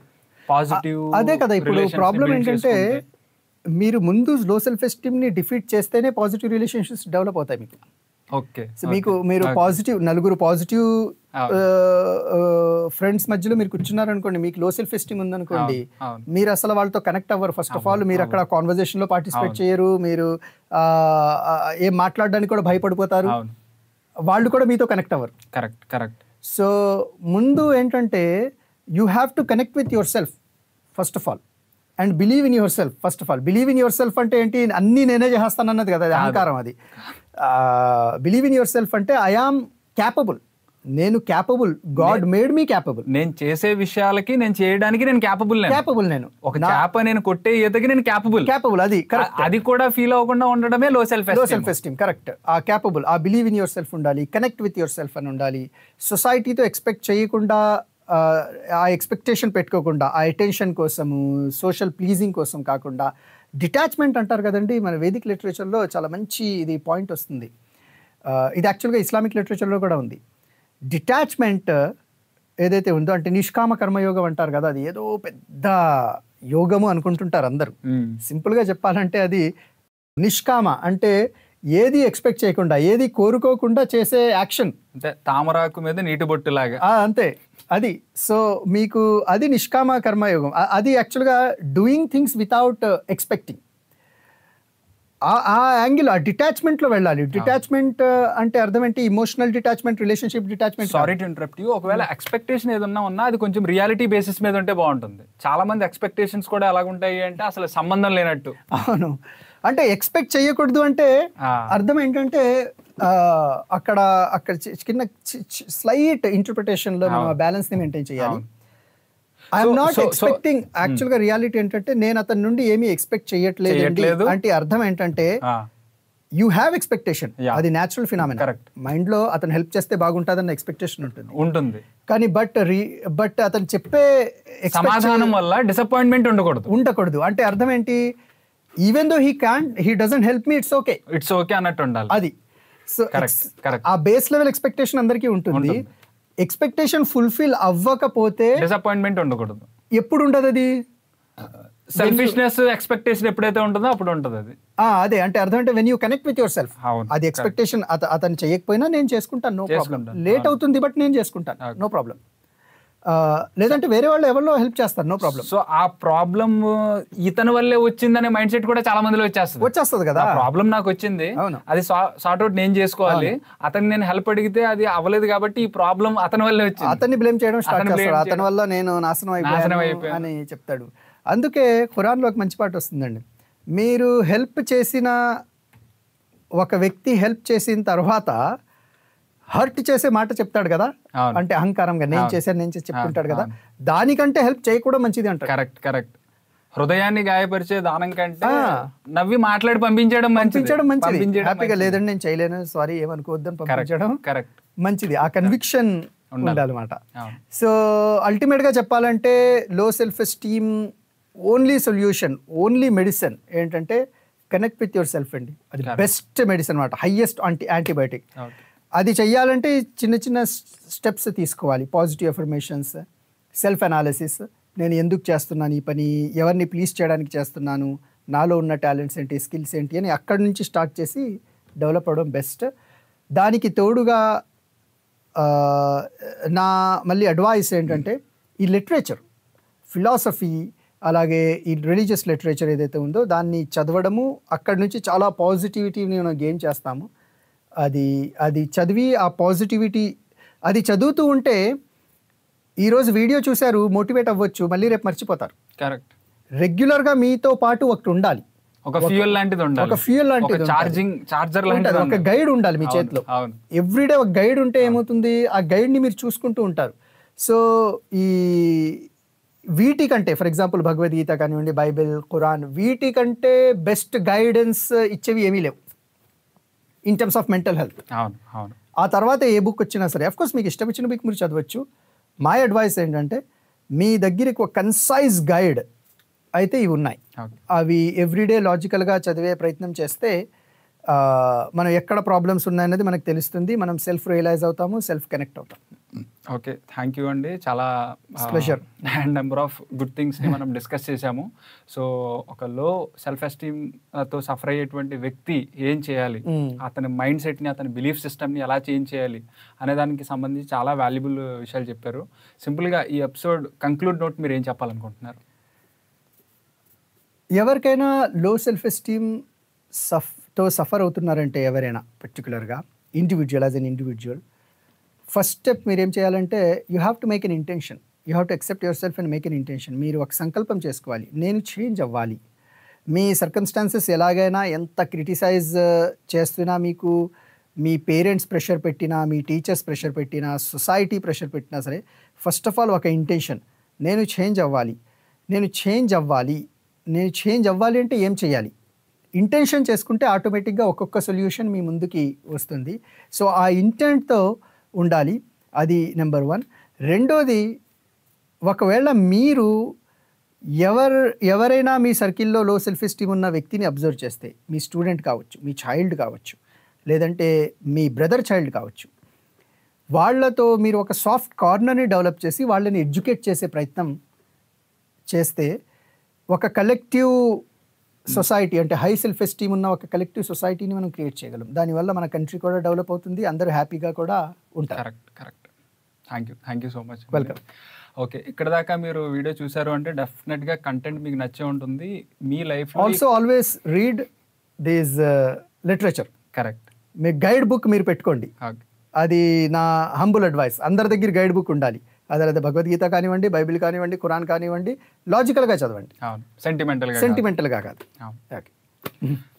Speaker 1: పాజిటివ్.
Speaker 2: అదే కదా ఇప్పుడు ప్రాబ్లం ఏంటంటే మీరు ముందు లో సెల్ఫ్ ఎస్టీమ్ని డిఫీట్ చేస్తేనే పాజిటివ్ రిలేషన్షిప్స్ డెవలప్ అవుతాయి మీకు.
Speaker 1: ఓకే.
Speaker 2: సో మీరు పాజిటివ్ నలుగురు పాజిటివ్ ఫ్రెండ్స్ మధ్యలో మీరు కూర్చున్నారనుకోండి, మీకు లో సెల్ఫ్ ఎస్టీమ్ ఉందనుకోండి, మీరు అసలు వాళ్ళతో కనెక్ట్ అవ్వరు. ఫస్ట్ ఆఫ్ ఆల్ మీరు అక్కడ కాన్వర్జేషన్ లో పార్టిసిపేట్ చేయరు, మీరు ఏం మాట్లాడడానికి కూడా భయపడిపోతారు, వాళ్ళు కూడా మీతో కనెక్ట్ అవ్వరు.
Speaker 1: Correct correct.
Speaker 2: సో ముందు ఏంటంటే you have to connect with your self first of all and believe in your self. First of all believe in your self అంటే ఏంటి, అన్నీ నేనే చేస్తాను అన్నది కదా, అది అహంకారం. అది బిలీవ్ ఇన్ యువర్ సెల్ఫ్ అంటే ఐ ఆమ్ క్యాపబుల్, నేను క్యాపబుల్, గాడ్ మేడ్ మీ క్యాపబుల్.
Speaker 1: నేను చేసే విషయాలకి నేను చేయడానికి నేను క్యాపబుల్. నేను ఒక చేప నేను కొట్టే ఈతకి నేను క్యాపబుల్. అది కరెక్ట్. అది కూడా ఫీల్ అవ్వకుండా ఉండడమే లో సెల్ఫ్
Speaker 2: ఎస్టీమ్. కరెక్ట్. ఆ క్యాపబుల్, ఆ బిలీవ్ ఇన్ యువర్ సెల్ఫ్ ఉండాలి, కనెక్ట్ విత్ యువర్ సెల్ఫ్ అని ఉండాలి. సొసైటీతో ఎక్స్పెక్ట్ చేయకుండా, ఆ ఎక్స్పెక్టేషన్ పెట్టుకోకుండా, ఆ అటెన్షన్ కోసము, సోషల్ ప్లీజింగ్ కోసం కాకుండా డిటాచ్మెంట్ అంటారు కదండి, మన వేదిక్ లిటరేచర్లో చాలా మంచి ఇది పాయింట్ వస్తుంది. ఇది యాక్చువల్గా ఇస్లామిక్ లిటరేచర్లో కూడా ఉంది. డిటాచ్మెంట్ ఏదైతే ఉందో అంటే నిష్కామ కర్మయోగం అంటారు కదా, అది ఏదో పెద్ద యోగము అనుకుంటుంటారు అందరూ. సింపుల్గా చెప్పాలంటే అది నిష్కామ అంటే ఏది ఎక్స్పెక్ట్ చేయకుండా, ఏది కోరుకోకుండా చేసే యాక్షన్.
Speaker 1: అంటే తామరాకు మీద నీటి బొట్టు లాగా.
Speaker 2: అంతే అది. సో మీకు అది నిష్కామ కర్మయోగం. అది యాక్చువల్గా డూయింగ్ థింగ్స్ వితౌట్ ఎక్స్పెక్టింగ్. ఆ యాంగిల్, ఆ డిటాచ్మెంట్ లో వెళ్ళాలి. డిటాచ్మెంట్ అంటే అర్థం ఏంటి? Emotional detachment, relationship detachment.
Speaker 1: Sorry to interrupt you. ఒకవేళ ఎక్స్పెక్టేషన్ ఏదన్నా ఉన్నా అది కొంచెం రియాలిటీ బేసిస్ మీద ఉంటే బాగుంటుంది. చాలా మంది ఎక్స్పెక్టేషన్స్ కూడా ఎలాగుంటాయి అంటే అసలు సంబంధం లేనట్టు.
Speaker 2: అవును, అంటే ఎక్స్పెక్ట్ చేయకూడదు అంటే అర్థం ఏంటంటే అక్కడ చిన్న స్లైట్ ఇంటర్ప్రిటేషన్ లో మనం బ్యాలెన్స్ ని మెయింటైన్ చేయాలి. ఐఎమ్ నాట్ ఎక్స్పెక్టింగ్, యాక్చువల్ గా రియాలిటీ ఏంటంటే నేను అతని నుండి ఏమీ ఎక్స్పెక్ట్ చేయట్లేదు అంటే అర్థం ఏంటంటే యూ హ్యావ్ ఎక్స్పెక్టేషన్, అది న్యాచురల్ ఫినామినా. మైండ్ లో అతను హెల్ప్ చేస్తే బాగుంటుందన్న ఎక్స్పెక్టేషన్ ఉంటుంది కానీ బట్ అతను చెప్పే
Speaker 1: సమాధానం వల్ల డిసప్పాయింట్మెంట్ ఉండకూడదు.
Speaker 2: అంటే అర్థం ఏంటి? Even though he doesn't help me, it's okay
Speaker 1: అన్నట్టు ఉండాలి.
Speaker 2: అది సో ఆ బేస్ లెవెల్ ఎక్స్పెక్టేషన్ అందరికీ ఉంటుంది. ఎక్స్పెక్టేషన్ ఫుల్ఫిల్ అవ్వకపోతే
Speaker 1: డిసప్పాయింట్మెంట్ ఉండకూడదు.
Speaker 2: ఎప్పుడు ఉండదు అది?
Speaker 1: సెల్ఫిష్నెస్ ఎక్స్పెక్టేషన్ ఎప్పుడైతే ఉంటుందో అప్పుడు ఉంటుంది అది.
Speaker 2: అదే అంటే అర్థం అంటే when you connect with your self, అది ఎక్స్పెక్టేషన్ అతను చేయకపోయినా నేను చేసుకుంటాను, నో ప్రాబ్లం. లేట్ అవుతుంది బట్ నేను చేసుకుంటాను, నో ప్రాబ్లం. లేదంటే వేరే వాళ్ళు ఎవరిలో హెల్ప్ చేస్తారు, నో ప్రాబ్లం.
Speaker 1: సో ఆ ప్రాబ్లం ఇతని వల్లే వచ్చిందనే మైండ్ సెట్ కూడా చాలా మందిలో వచ్చేస్తుంది
Speaker 2: కదా.
Speaker 1: ప్రాబ్లం నాకు వచ్చింది, అది సార్ట్ అవుట్ నేను చేసుకోవాలి. అతన్ని నేను హెల్ప్ అడిగితే అది అవ్వలేదు కాబట్టి ఈ ప్రాబ్లం అతని వల్లే వచ్చింది.
Speaker 2: అతన్ని బ్లేమ్ చేయడం స్టార్ట్ చేస్తాడు, అతని వల్ల నేను నాశనం అయిపోయాను అని చెప్తాడు. అందుకే ఖురాన్లో ఒక మంచి పాట వస్తుందండి, మీరు హెల్ప్ చేసిన ఒక వ్యక్తి హెల్ప్ చేసిన తర్వాత హర్ట్ చేసే మాట చెప్తాడు కదా, అంటే అహంకారంగా నేను చేశాను చెప్తుంటాడు కదా, దానికంటే హెల్ప్ చేయకూడదు మంచిది అంటాడు.
Speaker 1: కరెక్ట్. హృదయాన్ని గాయపరిచే దానం కంటే నవ్వి మాట్లాడి పంపించడం మంచిది.
Speaker 2: హ్యాపీగా లేదండి నేను చేయలేను, సారీ ఏమనుకోవద్దని పంపించడం మంచిది. ఆ కన్విక్షన్ ఉండాలన్నమాట. సో అల్టిమేట్ గా చెప్పాలంటే లో self esteem only solution, only medicine ఏంటంటే కనెక్ట్ విత్ యువర్ సెల్ఫ్ అండి. అది బెస్ట్ మెడిసిన్ అన్నమాట, హైయెస్ట్ యాంటీబయాటిక్. అది చెయ్యాలంటే చిన్న చిన్న స్టెప్స్ తీసుకోవాలి. పాజిటివ్ అఫర్మేషన్స్, సెల్ఫ్ అనాలిసిస్, నేను ఎందుకు చేస్తున్నాను ఈ పని, ఎవరిని ప్లీజ్ చేయడానికి చేస్తున్నాను, నాలో ఉన్న టాలెంట్స్ ఏంటి, స్కిల్స్ ఏంటి అని అక్కడి నుంచి స్టార్ట్ చేసి డెవలప్ అవ్వడం బెస్ట్. దానికి తోడుగా నా మళ్ళీ అడ్వైస్ ఏంటంటే ఈ లిటరేచర్, ఫిలాసఫీ, అలాగే ఈ రిలీజియస్ లిటరేచర్ ఏదైతే ఉందో దాన్ని చదవడము, అక్కడి నుంచి చాలా పాజిటివిటీని మనం గెయిన్ చేస్తాము. అది చదివి ఆ పాజిటివిటీ అది చదువుతూ ఉంటే ఈరోజు వీడియో చూశారు, మోటివేట్ అవ్వచ్చు, మళ్ళీ రేపు మర్చిపోతారు.
Speaker 1: కరెక్ట్.
Speaker 2: రెగ్యులర్గా మీతో పాటు ఒకటి ఉండాలి,
Speaker 1: ఒక ఫ్యూయల్ లాంటిది చార్జర్ లాంటిది,
Speaker 2: ఒక గైడ్ ఉండాలి మీ చేతిలో. ఎవ్రీడే ఒక గైడ్ ఉంటే ఏమవుతుంది, ఆ గైడ్ని మీరు చూసుకుంటూ ఉంటారు. సో ఈ వీటికంటే ఫర్ ఎగ్జాంపుల్ భగవద్గీత కానివ్వండి, బైబిల్, ఖురాన్, వీటికంటే బెస్ట్ గైడెన్స్ ఇచ్చేవి ఏమీ లేవు in terms of mental health. ఆ తర్వాత ఏ బుక్ వచ్చినా సరే, అఫ్కోర్స్ మీకు ఇష్టం వచ్చిన బుక్ మీరు చదవచ్చు. మై అడ్వైస్ ఏంటంటే మీ దగ్గరికి ఒక కన్సైజ్ గైడ్ అయితే ఇవి ఉన్నాయి, అవి ఎవ్రీడే లాజికల్గా చదివే ప్రయత్నం చేస్తే మనం ఎక్కడ ప్రాబ్లమ్స్ ఉన్నాయనేది మనకు తెలుస్తుంది, మనం సెల్ఫ్ రియలైజ్ అవుతాము, సెల్ఫ్ కనెక్ట్ అవుతాం.
Speaker 1: ఓకే, థ్యాంక్ యూ అండి. చాలా
Speaker 2: pleasure.
Speaker 1: And number of good థింగ్స్ని మనం డిస్కస్ చేసాము. సో ఒక లో సెల్ఫ్ ఎస్టీమ్తో సఫర్ అయ్యేటువంటి వ్యక్తి ఏం చేయాలి, అతని మైండ్ సెట్ని, అతని బిలీఫ్ సిస్టమ్ని ఎలా చేంజ్ చేయాలి అనే దానికి సంబంధించి చాలా వాల్యుబుల్ విషయాలు చెప్పారు. సింపుల్గా ఈ ఎపిసోడ్ కంక్లూడ్ నోట్ మీరు ఏం చెప్పాలనుకుంటున్నారు?
Speaker 2: ఎవరికైనా లో సెల్ఫ్ ఎస్టీమ్ తో సఫర్ అవుతున్నారంటే, ఎవరైనా పర్టికులర్గా individual, as an individual, first step మీరు ఏం చేయాలంటే you have to make an intention, you have to accept your self and make an intention. మీరు ఒక సంకల్పం చేసుకోవాలి, నేను చేంజ్ అవ్వాలి. మీ సర్కమ్స్టాన్సెస్ ఎలాగైనా ఎంత క్రిటిసైజ్ చేస్తున్నా, మీకు మీ పేరెంట్స్ ప్రెషర్ పెట్టినా, మీ టీచర్స్ ప్రెషర్ పెట్టినా, సొసైటీ ప్రెషర్ పెట్టినా సరే, ఫస్ట్ ఆఫ్ ఆల్ ఒక ఇంటెన్షన్, నేను చేంజ్ అవ్వాలి. నేను చేంజ్ అవ్వాలి అంటే ఏం చేయాలి? ఇంటెన్షన్ చేసుకుంటే ఆటోమేటిక్గా ఒక్కొక్క సొల్యూషన్ మీ ముందుకి వస్తుంది. సో ఆ ఇంటెంట్తో ఉండాలి, అది నెంబర్ 1. రెండోది, ఒకవేళ మీరు ఎవరైనా మీ సర్కిల్లో లో సెల్ఫ్ ఎస్టీమ్ ఉన్న వ్యక్తిని అబ్జర్వ్ చేస్తే, మీ స్టూడెంట్ కావచ్చు, మీ చైల్డ్ కావచ్చు, లేదంటే మీ బ్రదర్ చైల్డ్ కావచ్చు, వాళ్ళతో మీరు ఒక సాఫ్ట్ కార్నర్ని డెవలప్ చేసి వాళ్ళని ఎడ్యుకేట్ చేసే ప్రయత్నం చేస్తే, ఒక కలెక్టివ్ సొసైటీ, అంటే హై సెల్ఫ్ ఎస్టీమ్ ఉన్న ఒక కలెక్టివ్ సొసైటీని మనం క్రియేట్ చేయగలం. దానివల్ల మన కంట్రీ కూడా డెవలప్ అవుతుంది, అందరూ హ్యాపీగా కూడా ఉంటారు.
Speaker 1: Correct. Thank you so much.
Speaker 2: Welcome.
Speaker 1: Okay, ఇక్కడ దాకా మీరు వీడియో చూసారు అంటే డెఫినెట్గా కంటెంట్ మీకు నచ్చే ఉంటుంది. మీ life
Speaker 2: also always read this literature.
Speaker 1: Correct.
Speaker 2: మీ గైడ్ బుక్ మీరు పెట్టుకోండి. అది నా హంబుల్ అడ్వైస్. అందరి దగ్గర గైడ్ బుక్ ఉండాలి. అదే భగవద్గీత కానివ్వండి, బైబిల్ కానివ్వండి, ఖురాన్ కానివ్వండి, లాజికల్గా చదవండి, సెంటిమెంటల్గా కాదు. ఓకే.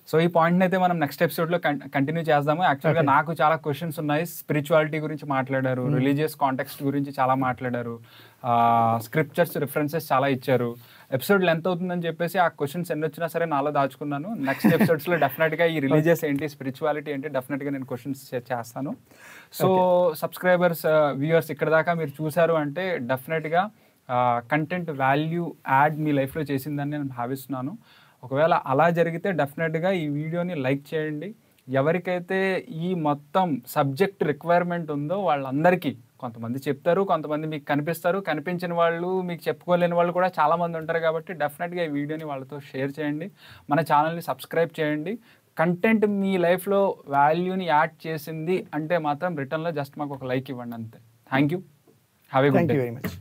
Speaker 1: సో ఈ పాయింట్ని అయితే మనం నెక్స్ట్ ఎపిసోడ్లో కంటిన్యూ చేద్దాము. యాక్చువల్గా నాకు చాలా క్వశ్చన్స్ ఉన్నాయి. స్పిరిచువాలిటీ గురించి మాట్లాడారు, రిలీజియస్ కాంటెక్స్ట్ గురించి చాలా మాట్లాడారు, స్క్రిప్చర్స్ రిఫరెన్సెస్ చాలా ఇచ్చారు. ఎపిసోడ్ లెంత్ అవుతుందని చెప్పేసి ఆ క్వశ్చన్స్ ఎన్ని వచ్చినా సరే నాలో దాచుకున్నాను. నెక్స్ట్ ఎపిసోడ్స్లో డెఫినెట్గా ఈ రిలీజియస్ ఏంటి, స్పిరిచువాలిటీ ఏంటి, డెఫినెట్గా నేను క్వశ్చన్స్ చేస్తాను. సో సబ్స్క్రైబర్స్, వ్యూవర్స్ ఇక్కడ దాకా మీరు చూసారు అంటే డెఫినెట్గా కంటెంట్ వాల్యూ యాడ్ మీ లైఫ్లో చేసిందని నేను భావిస్తున్నాను. ఒకవేళ అలా జరిగితే డెఫినెట్గా ఈ వీడియోని లైక్ చేయండి. ఎవరికైతే ఈ మొత్తం సబ్జెక్ట్ రిక్వైర్మెంట్ ఉందో వాళ్ళందరికీ, కొంతమంది చెప్తారు, కొంతమంది మీకు కనిపిస్తారు, కనిపించిన వాళ్ళు, మీకు చెప్పుకోలేని వాళ్ళు కూడా చాలామంది ఉంటారు. కాబట్టి డెఫినెట్గా ఈ వీడియోని వాళ్ళతో షేర్ చేయండి. మన ఛానల్ని సబ్స్క్రైబ్ చేయండి. కంటెంట్ మీ లైఫ్లో వాల్యూని యాడ్ చేసింది అంటే మాత్రం రిటర్న్లో జస్ట్ మాకు ఒక లైక్ ఇవ్వండి అంతే. Thank you. Have a good day.
Speaker 2: Very much.